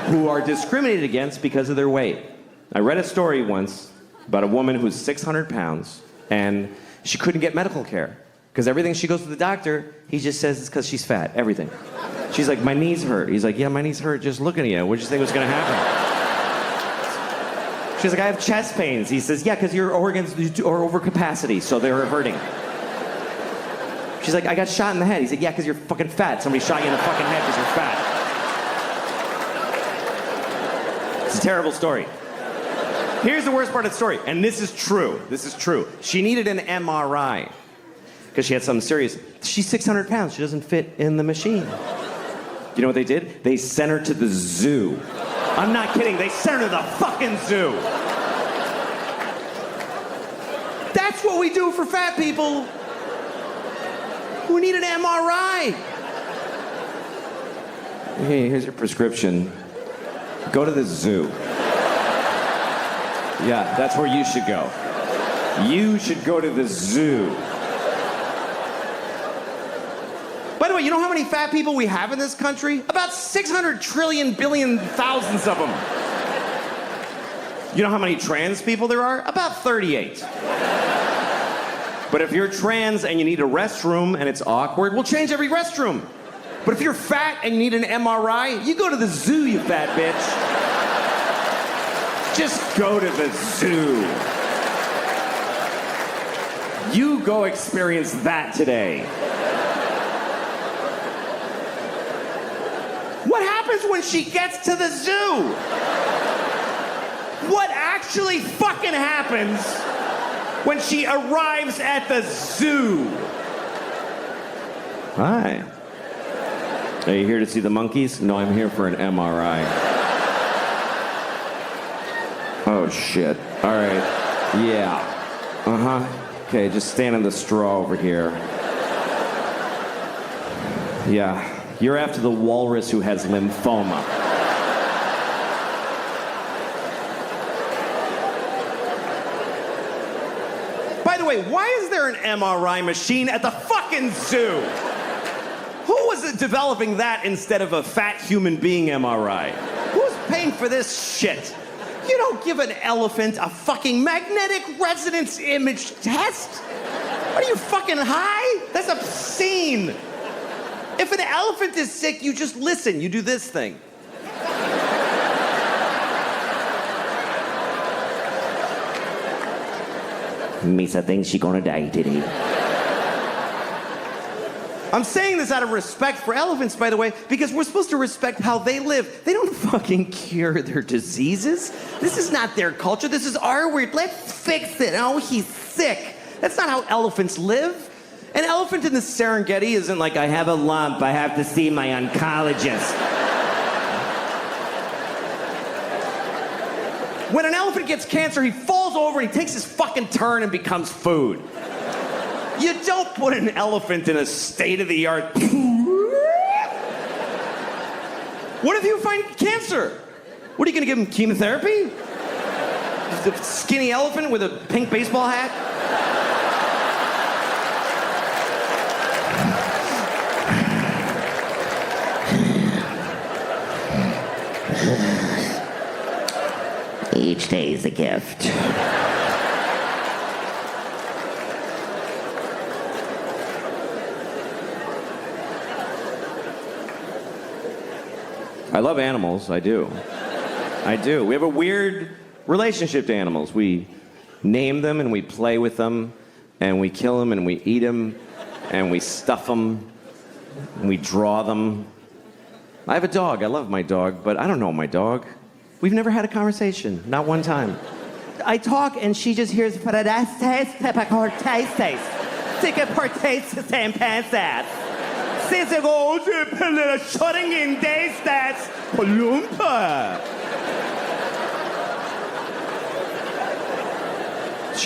who are discriminated against because of their weight. I read a story once about a woman who's 600 pounds, and she couldn't get medical care. Because everything she goes to the doctor, he just says it's because she's fat. Everything. She's like, my knees hurt. He's like, yeah, my knees hurt just looking at you. What did you think was going to happen? She's like, I have chest pains. He says, yeah, because your organs are over capacity, so they're hurting. She's like, I got shot in the head. He said, yeah, because you're fucking fat. Somebody shot you in the fucking head because you're fat. It's a terrible story. Here's the worst part of the story, and this is true. This is true. She needed an MRI. Because she had something serious. She's 600 pounds. She doesn't fit in the machine. You know what they did? They sent her to the zoo. I'm not kidding. They sent her to the fucking zoo. That's what we do for fat people. We need an MRI. Hey, here's your prescription. Go to the zoo. Yeah, that's where you should go. You should go to the zoo. By the way, you know how many fat people we have in this country? About 600 trillion billion thousands of them. You know how many trans people there are? About 38. But if you're trans and you need a restroom and it's awkward, we'll change every restroom. But if you're fat and you need an MRI, you go to the zoo, you fat bitch. Just go to the zoo. You go experience that today. What happens when she gets to the zoo? What actually fucking happens when she arrives at the zoo? Hi. Are you here to see the monkeys? No, I'm here for an MRI. Oh, shit. All right. Yeah. Uh-huh. Okay, just stand in the straw over here. Yeah. You're after the walrus who has lymphoma. By the way, why is there an MRI machine at the fucking zoo? Who was developing that instead of a fat human being MRI? Who's paying for this shit? You don't give an elephant a fucking magnetic resonance image test. Are you fucking high? That's obscene. If an elephant is sick, you just listen. You do this thing. Misa thinks she's gonna die today. I'm saying this out of respect for elephants, by the way, because we're supposed to respect how they live. They don't fucking cure their diseases. This is not their culture. This is our weird. Let's fix it. Oh, he's sick. That's not how elephants live. An elephant in the Serengeti isn't like, I have a lump, I have to see my oncologist. When an elephant gets cancer, he falls over and he takes his fucking turn and becomes food. You don't put an elephant in a state-of-the-art... What if you find cancer? What, are you gonna give him chemotherapy? The skinny elephant with a pink baseball hat? each day is a gift. I love animals, I do. I do. We have a weird relationship to animals. We name them and we play with them, and we kill them and we eat them, and we stuff them, and we draw them. I have a dog. I love my dog, but I don't know my dog. We've never had a conversation, not one time. I talk and she just hears She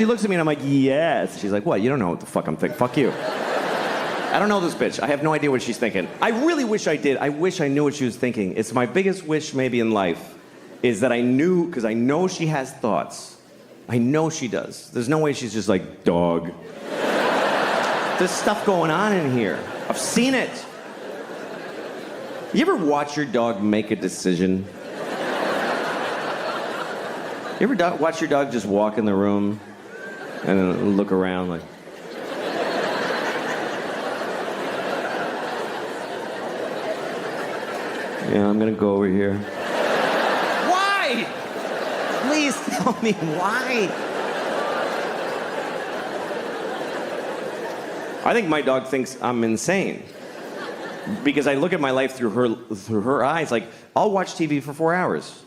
looks at me and I'm like, yes. She's like, what? You don't know what the fuck I'm thinking. Fuck you. I don't know this bitch. I have no idea what she's thinking. I really wish I did. I wish I knew what she was thinking. It's my biggest wish maybe in life is that I knew, because I know she has thoughts. I know she does. There's no way she's just like, dog. There's stuff going on in here. I've seen it. You ever watch your dog make a decision? You ever watch your dog just walk in the room and then look around like... Yeah, I'm gonna go over here. Why? Please tell me why. I think my dog thinks I'm insane. Because I look at my life through her eyes. Like, I'll watch TV for 4 hours.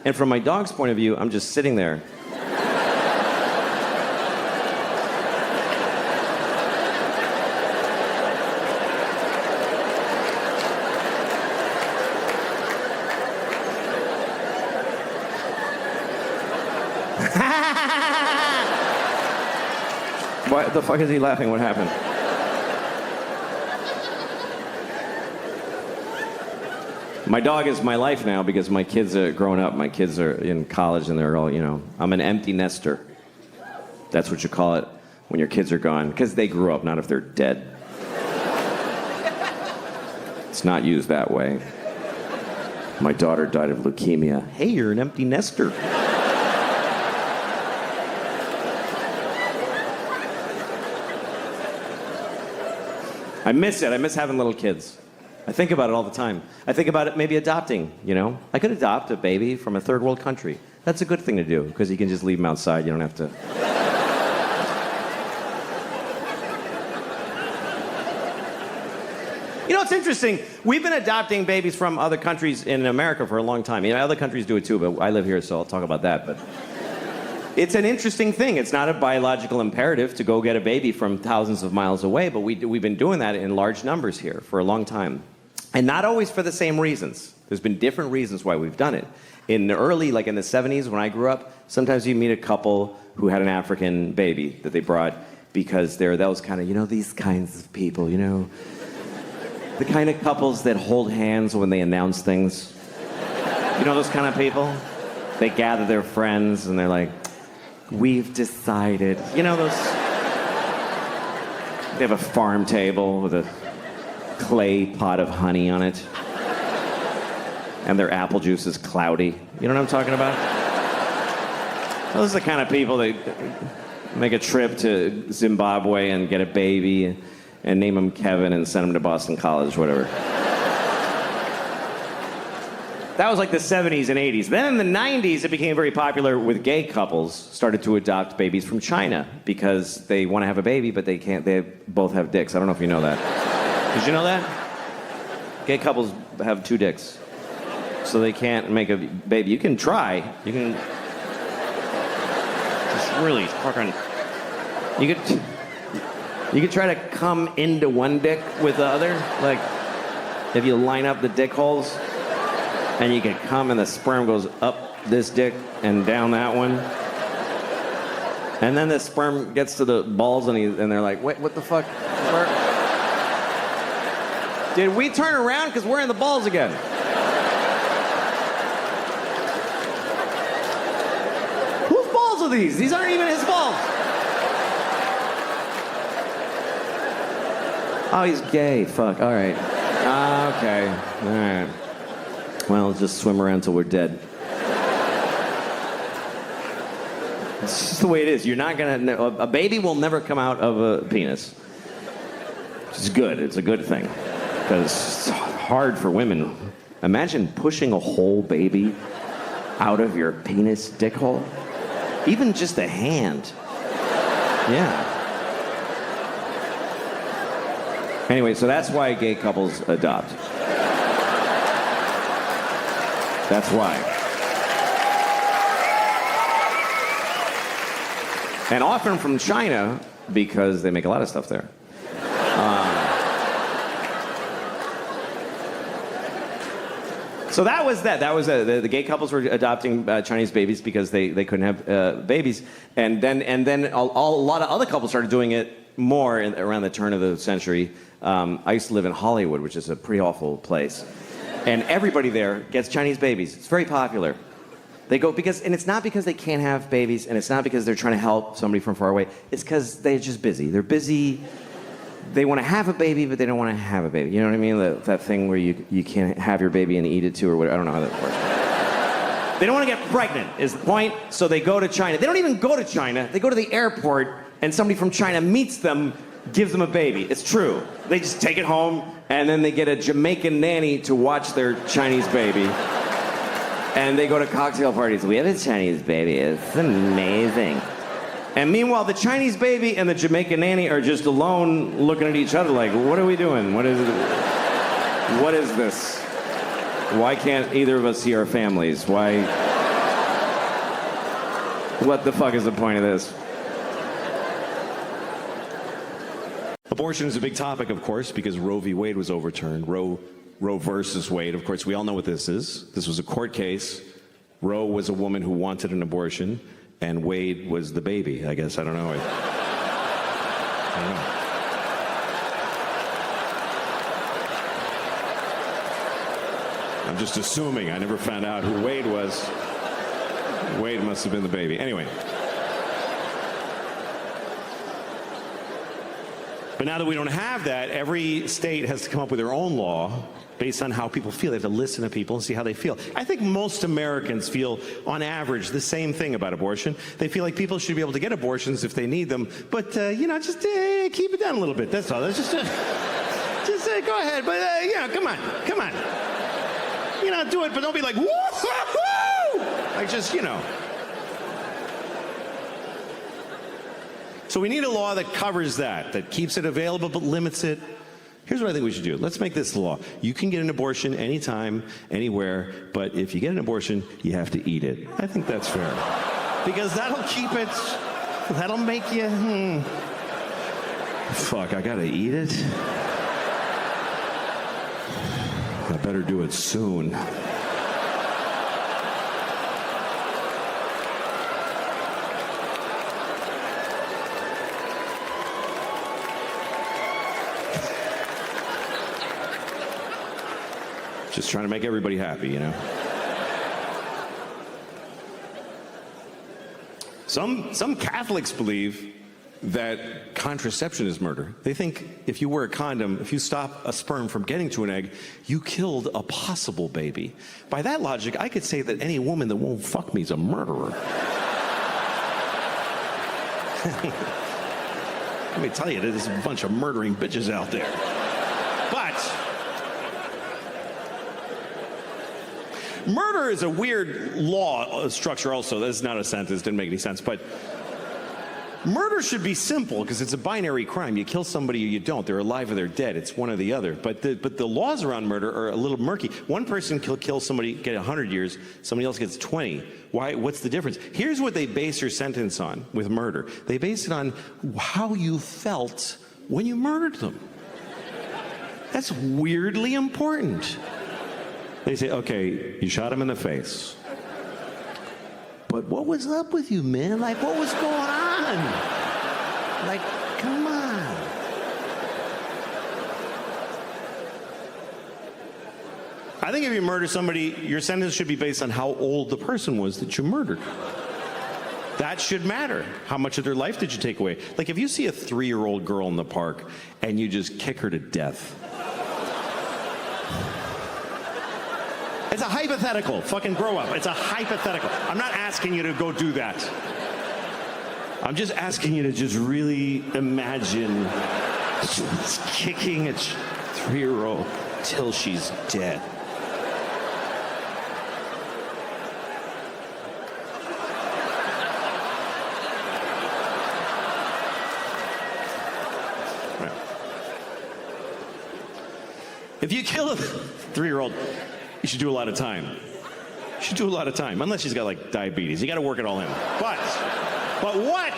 And from my dog's point of view, I'm just sitting there. Why the fuck is he laughing? What happened? My dog is my life now because my kids are grown up. My kids are in college and they're all, you know, I'm an empty nester. That's what you call it when your kids are gone. Because they grew up, not if they're dead. It's not used that way. My daughter died of leukemia. Hey, you're an empty nester. I miss it. I miss having little kids. I think about it all the time. I think about it maybe adopting, you know? I could adopt a baby from a third world country. That's a good thing to do, because you can just leave them outside. You don't have to... You know, it's interesting. We've been adopting babies from other countries in America for a long time. You know, other countries do it too, but I live here, so I'll talk about that. But it's an interesting thing. It's not a biological imperative to go get a baby from thousands of miles away, but we've been doing that in large numbers here for a long time. And not always for the same reasons. There's been different reasons why we've done it. In the early, like in the 70s when I grew up, sometimes you meet a couple who had an African baby that they brought because they're those kind of, you know, these kinds of people, you know. The kind of couples that hold hands when they announce things. You know those kind of people? They gather their friends and they're like, we've decided. You know those... They have a farm table with a clay pot of honey on it. And their apple juice is cloudy. You know what I'm talking about? Those are the kind of people that make a trip to Zimbabwe and get a baby and name him Kevin and send him to Boston College, whatever. That was like the 70s and 80s. Then in the 90s, it became very popular with gay couples started to adopt babies from China because they want to have a baby, but they can't. They both have dicks. I don't know if you know that. Did you know that? Gay couples have 2 dicks. So they can't make a baby. You can try. You can just really fucking... You could try to come into one dick with the other. Like, if you line up the dick holes, and you can come and the sperm goes up this dick and down that one. And then the sperm gets to the balls and they're like, wait, what the fuck? Did we turn around? Because we're in the balls again. Whose balls are these? These aren't even his balls. Oh, he's gay. Fuck. All right. Okay. All right. Well, let's just swim around till we're dead. It's just the way it is. You're not gonna. A baby will never come out of a penis. It's good. It's a good thing because it's hard for women. Imagine pushing a whole baby out of your penis dick hole. Even just a hand. Yeah. Anyway, so that's why gay couples adopt. That's why. And often from China, because they make a lot of stuff there. So that was that. That was the gay couples were adopting Chinese babies because they couldn't have babies, and then a lot of other couples started doing it more around the turn of the century. I used to live in Hollywood, which is a pretty awful place, and everybody there gets Chinese babies. It's very popular. They go and it's not because they can't have babies, and it's not because they're trying to help somebody from far away. It's because they're just busy. They're busy. They want to have a baby, but they don't want to have a baby. You know what I mean? That thing where you can't have your baby and eat it too, or whatever. I don't know how that works. They don't want to get pregnant, is the point. So they go to China. They don't even go to China. They go to the airport, and somebody from China meets them, gives them a baby. It's true. They just take it home, and then they get a Jamaican nanny to watch their Chinese baby. And they go to cocktail parties. We have a Chinese baby. It's amazing. And meanwhile, the Chinese baby and the Jamaican nanny are just alone looking at each other like, what are we doing? What is this? Why can't either of us see our families? Why? What the fuck is the point of this? Abortion is a big topic, of course, because Roe v. Wade was overturned. Roe versus Wade. Of course, we all know what this is. This was a court case. Roe was a woman who wanted an abortion. And Wade was the baby, I guess. I don't know. I'm just assuming. I never found out who Wade was. Wade must have been the baby. Anyway. But now that we don't have that, every state has to come up with their own law based on how people feel. They have to listen to people and see how they feel. I think most Americans feel, on average, the same thing about abortion. They feel like people should be able to get abortions if they need them, but, just keep it down a little bit. That's all. That's just go ahead, but, come on. Do it, but don't be like, woo-hoo-hoo! Like, just. So we need a law that covers that keeps it available but limits it. Here's what I think we should do. Let's make this the law. You can get an abortion anytime, anywhere, but if you get an abortion, you have to eat it. I think that's fair. Because that'll make you, fuck, I gotta eat it? I better do it soon. Just trying to make everybody happy, Some Catholics believe that contraception is murder. They think if you wear a condom, if you stop a sperm from getting to an egg, you killed a possible baby. By that logic, I could say that any woman that won't fuck me is a murderer. Let me tell you, there's a bunch of murdering bitches out there. But murder is a weird law structure also. That's not a sentence, didn't make any sense. But murder should be simple because it's a binary crime. You kill somebody or you don't. They're alive or they're dead. It's one or the other. But the laws around murder are a little murky. One person can kill somebody, get 100 years. Somebody else gets 20. Why? What's the difference? Here's what they base your sentence on with murder. They base it on how you felt when you murdered them. That's weirdly important. They say, okay, you shot him in the face. But what was up with you, man? Like, what was going on? Like, come on. I think if you murder somebody, your sentence should be based on how old the person was that you murdered. That should matter. How much of their life did you take away? Like, if you see a 3-year-old girl in the park and you just kick her to death, it's a hypothetical. Fucking grow up. It's a hypothetical. I'm not asking you to go do that. I'm just asking you to just really imagine kicking a 3-year-old till she's dead. If you kill a 3-year-old, you should do a lot of time. You should do a lot of time, unless she's got like diabetes. You got to work it all in. But what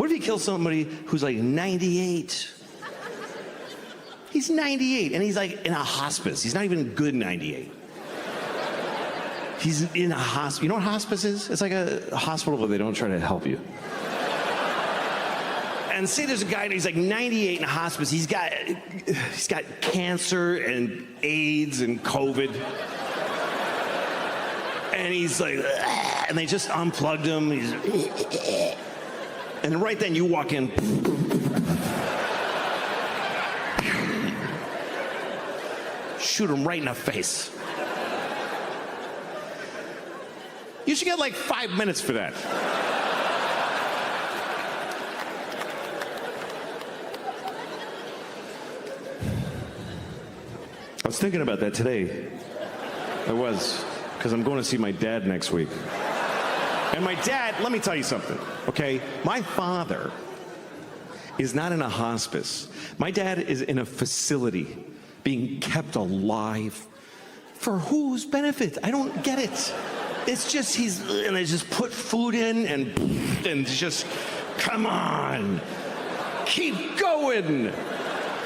if you kill somebody who's like 98? He's 98 and he's like in a hospice. He's not even good 98. He's in a hospice. You know what hospice is? It's like a hospital where they don't try to help you. And say there's a guy and he's like 98 in a hospice. He's got cancer and AIDS and COVID. And he's like, and they just unplugged him. And right then you walk in. Shoot him right in the face. You should get like 5 minutes for that. I was thinking about that today. I was, because I'm going to see my dad next week. And my dad, let me tell you something, okay? My father is not in a hospice. My dad is in a facility being kept alive. For whose benefit? I don't get it. It's just and they just put food in and just, come on, keep going.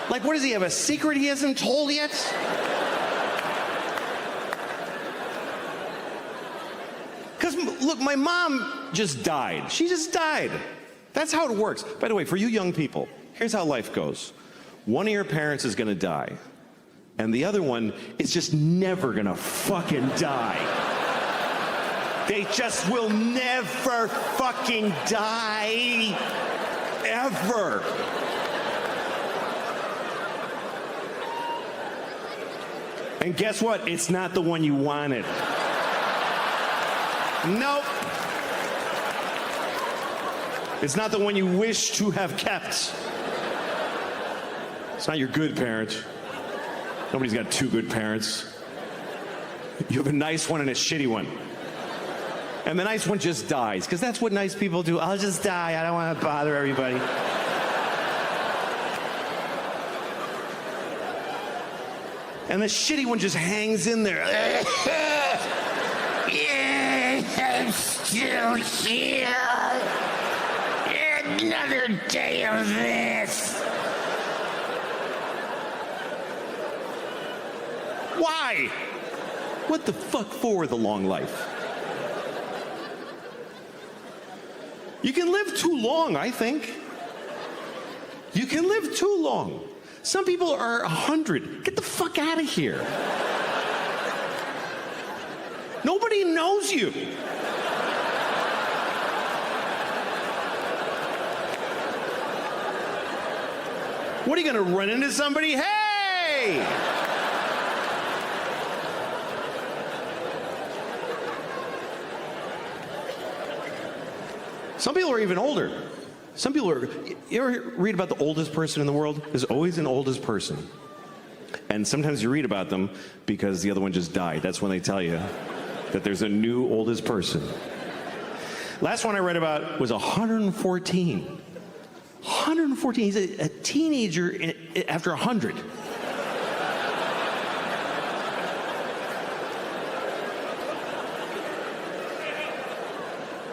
Like, what does he have, a secret he hasn't told yet? Because, look, my mom just died. She just died. That's how it works. By the way, for you young people, here's how life goes. One of your parents is going to die, and the other one is just never going to fucking die. They just will never fucking die. Ever. And guess what? It's not the one you wanted. Nope. It's not the one you wish to have kept. It's not your good parent. Nobody's got two good parents. You have a nice one and a shitty one. And the nice one just dies, because that's what nice people do. I'll just die. I don't want to bother everybody. And the shitty one just hangs in there. Yeah, I'm still here. Another day of this. Why? What the fuck for the long life? You can live too long, I think. You can live too long. Some people are 100. Get the fuck out of here. Nobody knows you. What, are you going to run into somebody? Hey! Some people are even older. Some people are, you ever read about the oldest person in the world? There's always an oldest person. And sometimes you read about them because the other one just died. That's when they tell you that there's a new oldest person. Last one I read about was 114. 114, he's a teenager after 100.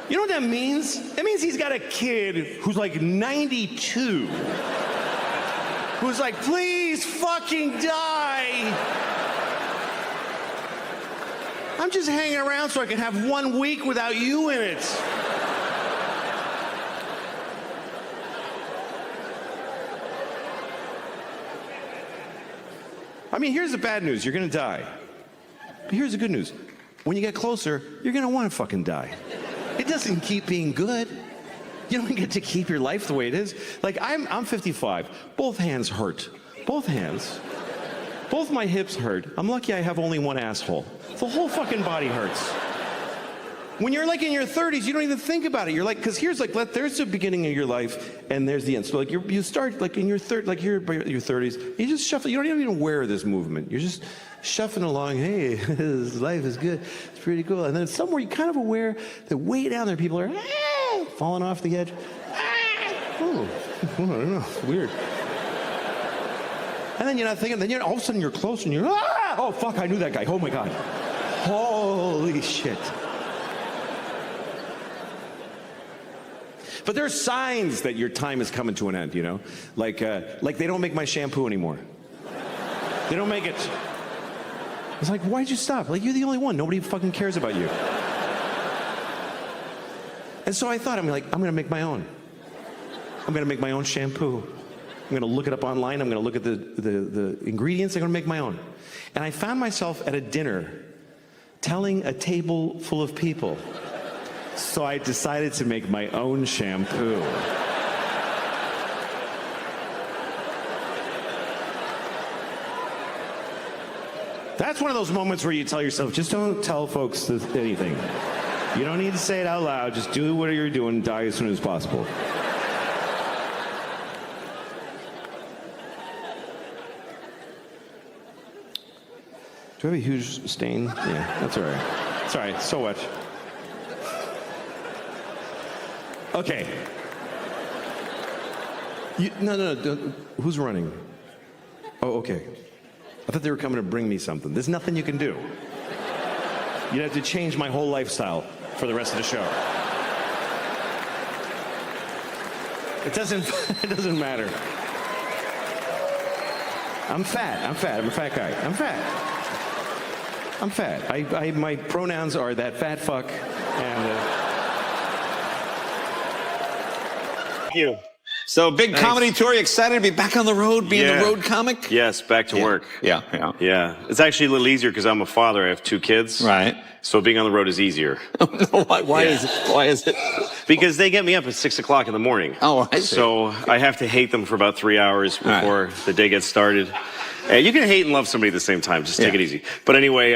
You know what that means? It means he's got a kid who's like 92. Who's like, please fucking die. I'm just hanging around so I can have 1 week without you in it. I mean, here's the bad news. You're gonna die. But here's the good news. When you get closer, you're gonna want to fucking die. It doesn't keep being good. You don't get to keep your life the way it is. Like, I'm 55. Both hands hurt. Both hands. Both my hips hurt. I'm lucky I have only one asshole. The whole fucking body hurts. When you're like in your 30s, you don't even think about it. You're like, because here's like, there's the beginning of your life, and there's the end. So like, you start like in your your 30s, you just shuffle. You don't even aware of this movement. You're just shuffling along. Hey, this life is good. It's pretty cool. And then somewhere you're kind of aware that way down there, people are falling off the edge. Oh, I don't know. It's weird. And then you're not thinking. Then all of a sudden you're close, and you're oh fuck, I knew that guy. Oh my god. Holy shit. But there are signs that your time is coming to an end, you know? Like they don't make my shampoo anymore. They don't make it. It's like, why'd you stop? Like, you're the only one. Nobody fucking cares about you. And so I thought, I'm gonna make my own. I'm gonna make my own shampoo. I'm gonna look it up online. I'm gonna look at the ingredients. I'm gonna make my own. And I found myself at a dinner telling a table full of people. So I decided to make my own shampoo. That's one of those moments where you tell yourself, just don't tell folks anything. You don't need to say it out loud. Just do what you're doing and die as soon as possible. Do I have a huge stain? Yeah, that's all right. It's all right. So what? Okay. No. Who's running? Oh, okay. I thought they were coming to bring me something. There's nothing you can do. You'd have to change my whole lifestyle for the rest of the show. It doesn't matter. I'm fat. I'm a fat guy. I'm fat. My pronouns are that fat fuck and... You. So big comedy tour. You excited to be back on the road, being the road comic? Yes, back to work. Yeah. It's actually a little easier because I'm a father. I have 2 kids. Right. So being on the road is easier. Why is it? Why is it? Because they get me up at 6 o'clock in the morning. Oh, I see. So I have to hate them for about 3 hours before the day gets started. You can hate and love somebody at the same time. Just take it easy. But anyway,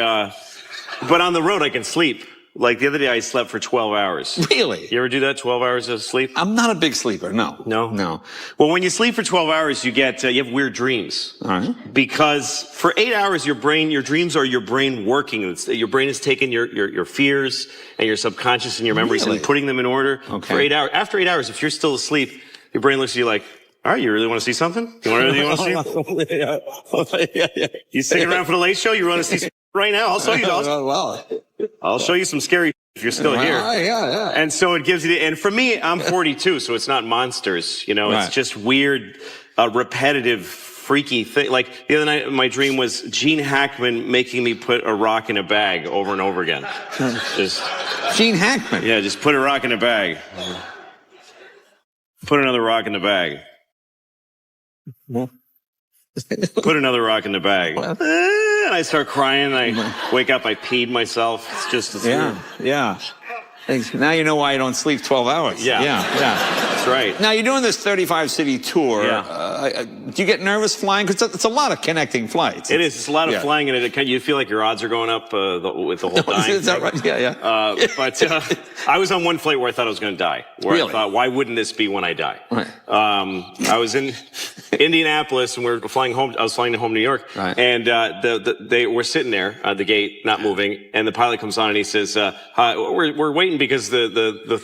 but on the road I can sleep. Like the other day, I slept for 12 hours. Really? You ever do that, 12 hours of sleep? I'm not a big sleeper, no. No? Well, when you sleep for 12 hours, you have weird dreams. All right. Because for 8 hours, your dreams are your brain working. Your brain is taking your fears and your subconscious and your memories and putting them in order for 8 hours. After 8 hours, if you're still asleep, your brain looks at you like, all right, you really want to see something? You want to see? You sticking around for the late show? You want to see something right now? I'll show you. I'll show you some scary if you're still here. Yeah. And so it gives you and for me, I'm 42, so it's not monsters, it's just weird, repetitive, freaky thing. Like the other night, my dream was Gene Hackman making me put a rock in a bag over and over again. Just Gene Hackman? Yeah, just put a rock in a bag. Put another rock in the bag. Put another rock in the bag. And I start crying. I wake up. I peed myself. It's weird. Yeah. Thanks. Now you know why I don't sleep 12 hours. Yeah. That's right. Now you're doing this 35-city tour. Yeah. Do you get nervous flying? Because it's a lot of connecting flights. It is. It's a lot of flying, and you feel like your odds are going up with the whole dying. Is that right? Yeah. But I was on one flight where I thought I was going to die. I thought, why wouldn't this be when I die? Right. I was in Indianapolis, and we were flying home. I was flying to home, New York, and they were sitting there at the gate, not moving. And the pilot comes on, and he says, "We're waiting because the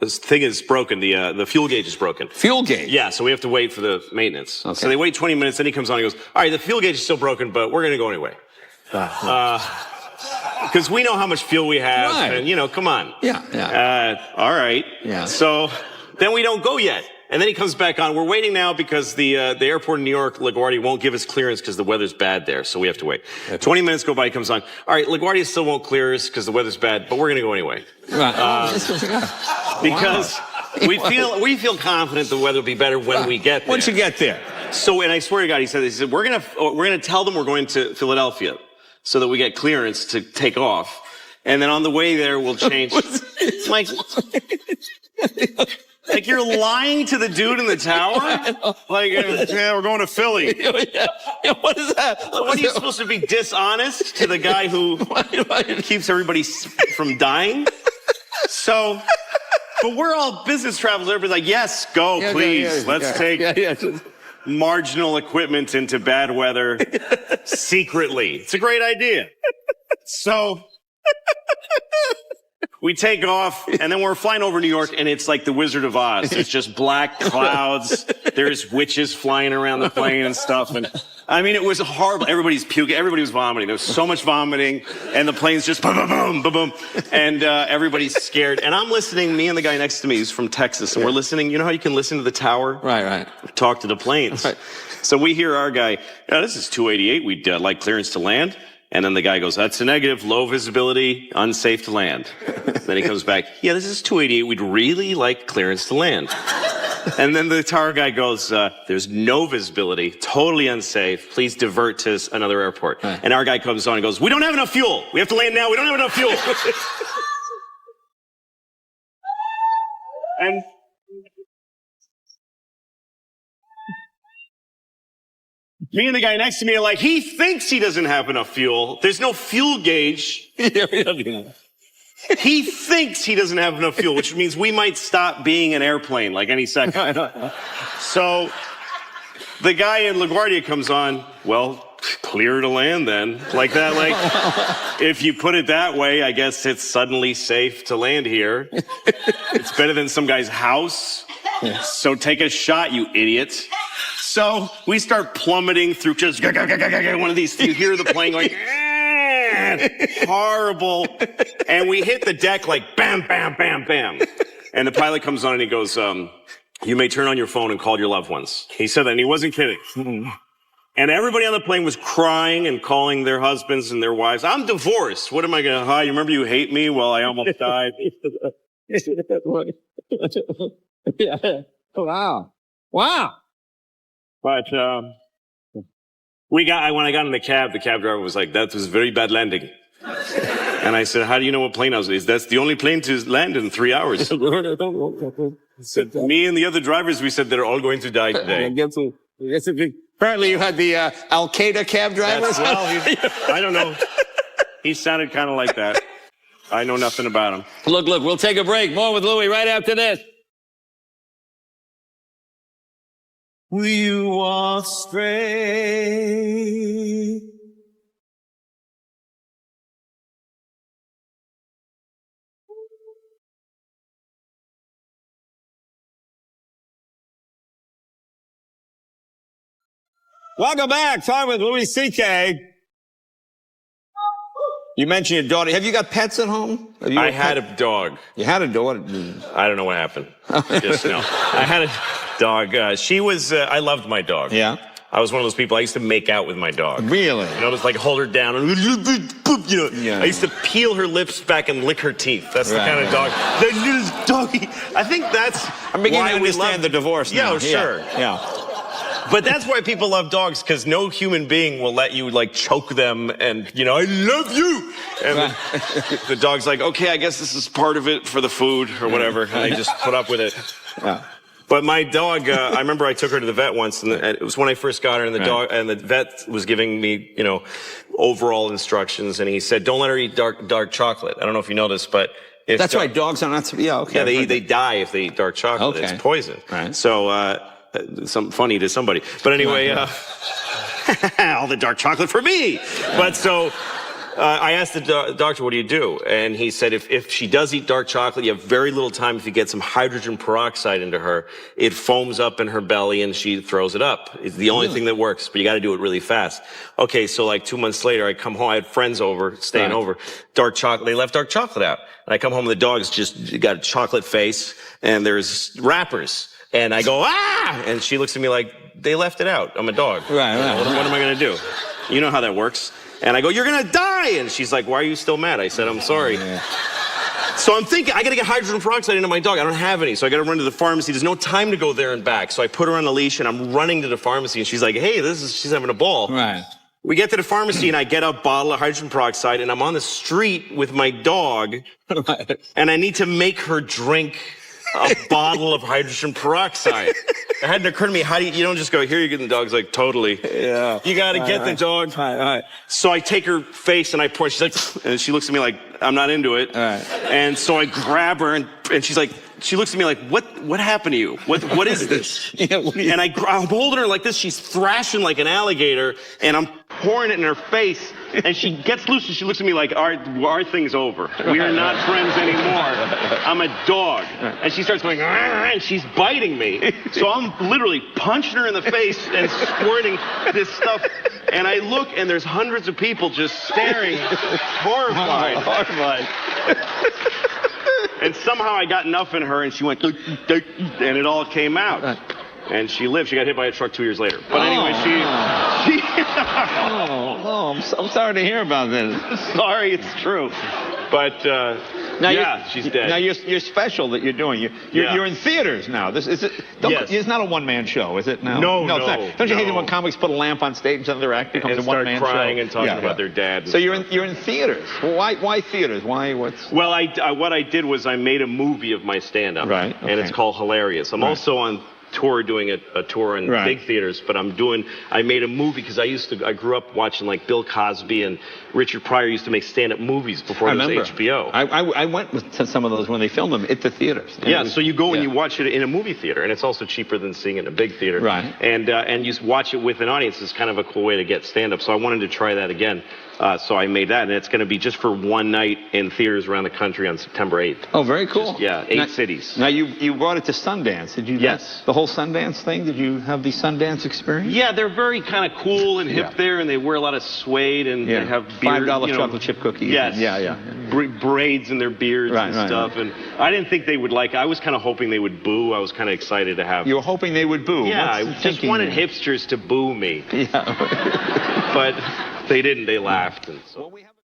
thing is broken. The fuel gauge is broken. Fuel gauge? Yeah. So we have to wait for the maintenance. Okay. So they wait 20 minutes. Then he comes on. And he goes, "All right, the fuel gauge is still broken, but we're going to go anyway." Because we know how much fuel we have, and come on. Yeah. All right. Yeah. So then we don't go yet. And then he comes back on. We're waiting now because the airport in New York, LaGuardia, won't give us clearance because the weather's bad there. So we have to wait. 20 minutes go by, he comes on. All right, LaGuardia still won't clear us because the weather's bad, but we're going to go anyway. Because we feel confident the weather will be better when we get there. Once you get there. So, and I swear to God, he said, we're going to tell them we're going to Philadelphia so that we get clearance to take off. And then on the way there, we'll change. Mike. Like you're lying to the dude in the tower? Like, yeah, we're going to Philly. Yeah, what is that? What are you supposed to be dishonest to the guy who keeps everybody from dying? So, but we're all business travelers. Everybody's like, yes, go, please. Let's take marginal equipment into bad weather secretly. It's a great idea. So we take off, and then we're flying over New York, and it's like the Wizard of Oz. It's just black clouds. There's witches flying around the plane and stuff. And I mean, it was horrible. Everybody's puking. Everybody was vomiting. There was so much vomiting, and the plane's just boom, boom, boom, boom, boom. And everybody's scared. And I'm listening, me and the guy next to me is from Texas, and we're listening. You know how you can listen to the tower? Right. Talk to the planes. Right. So we hear our guy, this is 288. We'd like clearance to land. And then the guy goes, that's a negative, low visibility, unsafe to land. Then he comes back, yeah, this is 288. We'd really like clearance to land. And then the tower guy goes, there's no visibility, totally unsafe. Please divert to another airport. Right. And our guy comes on and goes, we don't have enough fuel. We have to land now. We don't have enough fuel. And me and the guy next to me are like, he thinks he doesn't have enough fuel. There's no fuel gauge. He thinks he doesn't have enough fuel, which means we might stop being an airplane like any second. So the guy in LaGuardia comes on, well, clear to land then. Like that, like, if you put it that way, I guess it's suddenly safe to land here. It's better than some guy's house. So take a shot, you idiot. So we start plummeting through just one of these. You hear the plane going, horrible. And we hit the deck like bam, bam, bam, bam. And the pilot comes on and he goes, you may turn on your phone and call your loved ones. He said that and he wasn't kidding. And everybody on the plane was crying and calling their husbands and their wives. I'm divorced. What am I going to hide? You remember you hate me? Well, I almost died. Wow. But when I got in the cab driver was like, that was very bad landing. And I said, how do you know what plane I was in? That's the only plane to land in 3 hours. Said, me and the other drivers, we said they're all going to die today. Apparently you had the Al-Qaeda cab driver. I don't know. He sounded kind of like that. I know nothing about him. Look, we'll take a break. More with Louis right after this. We walk straight. Welcome back. Time with Louis C.K. You mentioned your daughter. Have you got pets at home? I had a dog. You had a daughter? I don't know what happened. Just no. I had a dog. She was, I loved my dog. Yeah. I was one of those people, I used to make out with my dog. Really? You know, it was like hold her down and, you know, I used to peel her lips back and lick her teeth. That's the kind of dog. That little doggy. I think that's I'm beginning to understand the divorce now. Yeah, sure. Yeah. But that's why people love dogs, because no human being will let you, like, choke them and, you know, I love you. And the dog's like, okay, I guess this is part of it for the food or whatever. And I just put up with it. Yeah. But my dog, I remember I took her to the vet once, and it was when I first got her, and the vet was giving me, you know, overall instructions, and he said, don't let her eat dark chocolate. I don't know if you know this, but that's right, dogs are not, okay. Yeah, they die if they eat dark chocolate. Okay. It's poison. Right. So, some funny to somebody. But anyway, all the dark chocolate for me. But so I asked the doctor, what do you do? And he said, if she does eat dark chocolate, you have very little time. If you get some hydrogen peroxide into her, it foams up in her belly and she throws it up. It's the only thing that works, but you got to do it really fast. Okay, so like 2 months later, I come home. I had friends over, staying over. Dark chocolate. They left dark chocolate out. And I come home and the dog's just got a chocolate face and there's wrappers. And I go, ah! And she looks at me like, they left it out. I'm a dog. Right. What am I going to do? You know how that works. And I go, you're going to die. And she's like, why are you still mad? I said, I'm sorry. Yeah. So I'm thinking, I got to get hydrogen peroxide into my dog. I don't have any. So I got to run to the pharmacy. There's no time to go there and back. So I put her on a leash and I'm running to the pharmacy. And she's like, hey, she's having a ball. Right. We get to the pharmacy and I get a bottle of hydrogen peroxide and I'm on the street with my dog and I need to make her drink a bottle of hydrogen peroxide. It hadn't occurred to me, how do you don't just go, here you get the dog's like, totally. Yeah. You got to get the dog. All right. So I take her face and I pour, she's like, and she looks at me like, I'm not into it. All right. And so I grab her and she's like, she looks at me like, what happened to you? What is this? And I'm holding her like this. She's thrashing like an alligator, and I'm pouring it in her face. And she gets loose, and she looks at me like, our thing's over. We are not friends anymore. I'm a dog. And she starts going, and she's biting me. So I'm literally punching her in the face and squirting this stuff. And I look, and there's hundreds of people just staring, horrified. And somehow I got enough in her, and she went, and it all came out. And she lived. She got hit by a truck 2 years later. But anyway, she I'm sorry to hear about this. Sorry, it's true. But yeah, she's dead. Now you're special that you're doing. You're in theaters now. This is it. Yes. It's not a one-man show, is it? Now? No, it's not. Don't you hate it when comics put a lamp on stage and their act becomes and a one-man show? start crying and talking about their dad. So you're in theaters. Well, why theaters? What's? Well, what I did was I made a movie of my stand-up. Right. Okay. And it's called Hilarious. I'm also on tour doing a tour in big theaters, but I made a movie because I grew up watching like Bill Cosby and Richard Pryor used to make stand-up movies before there was HBO. I went to some of those when they filmed them at the theaters. Yeah, so you go and you watch it in a movie theater, and it's also cheaper than seeing it in a big theater. Right. And you watch it with an audience. It's kind of a cool way to get stand-up. So I wanted to try that again. So I made that, and it's going to be just for one night in theaters around the country on September 8th. Oh, very cool. Just, 8 cities. Now you brought it to Sundance. Did you? Yes. The whole Sundance thing. Did you have the Sundance experience? Yeah, they're very kind of cool and hip there, and they wear a lot of suede and they have beard, $5 chocolate chip cookies. Yes. Yeah. Braids in their beards and stuff. Right. And I didn't think they would like. I was kind of hoping they would boo. I was kind of excited to have. You were hoping they would boo. Yeah, I just wanted hipsters to boo me. Yeah. But they didn't. They laughed. And so.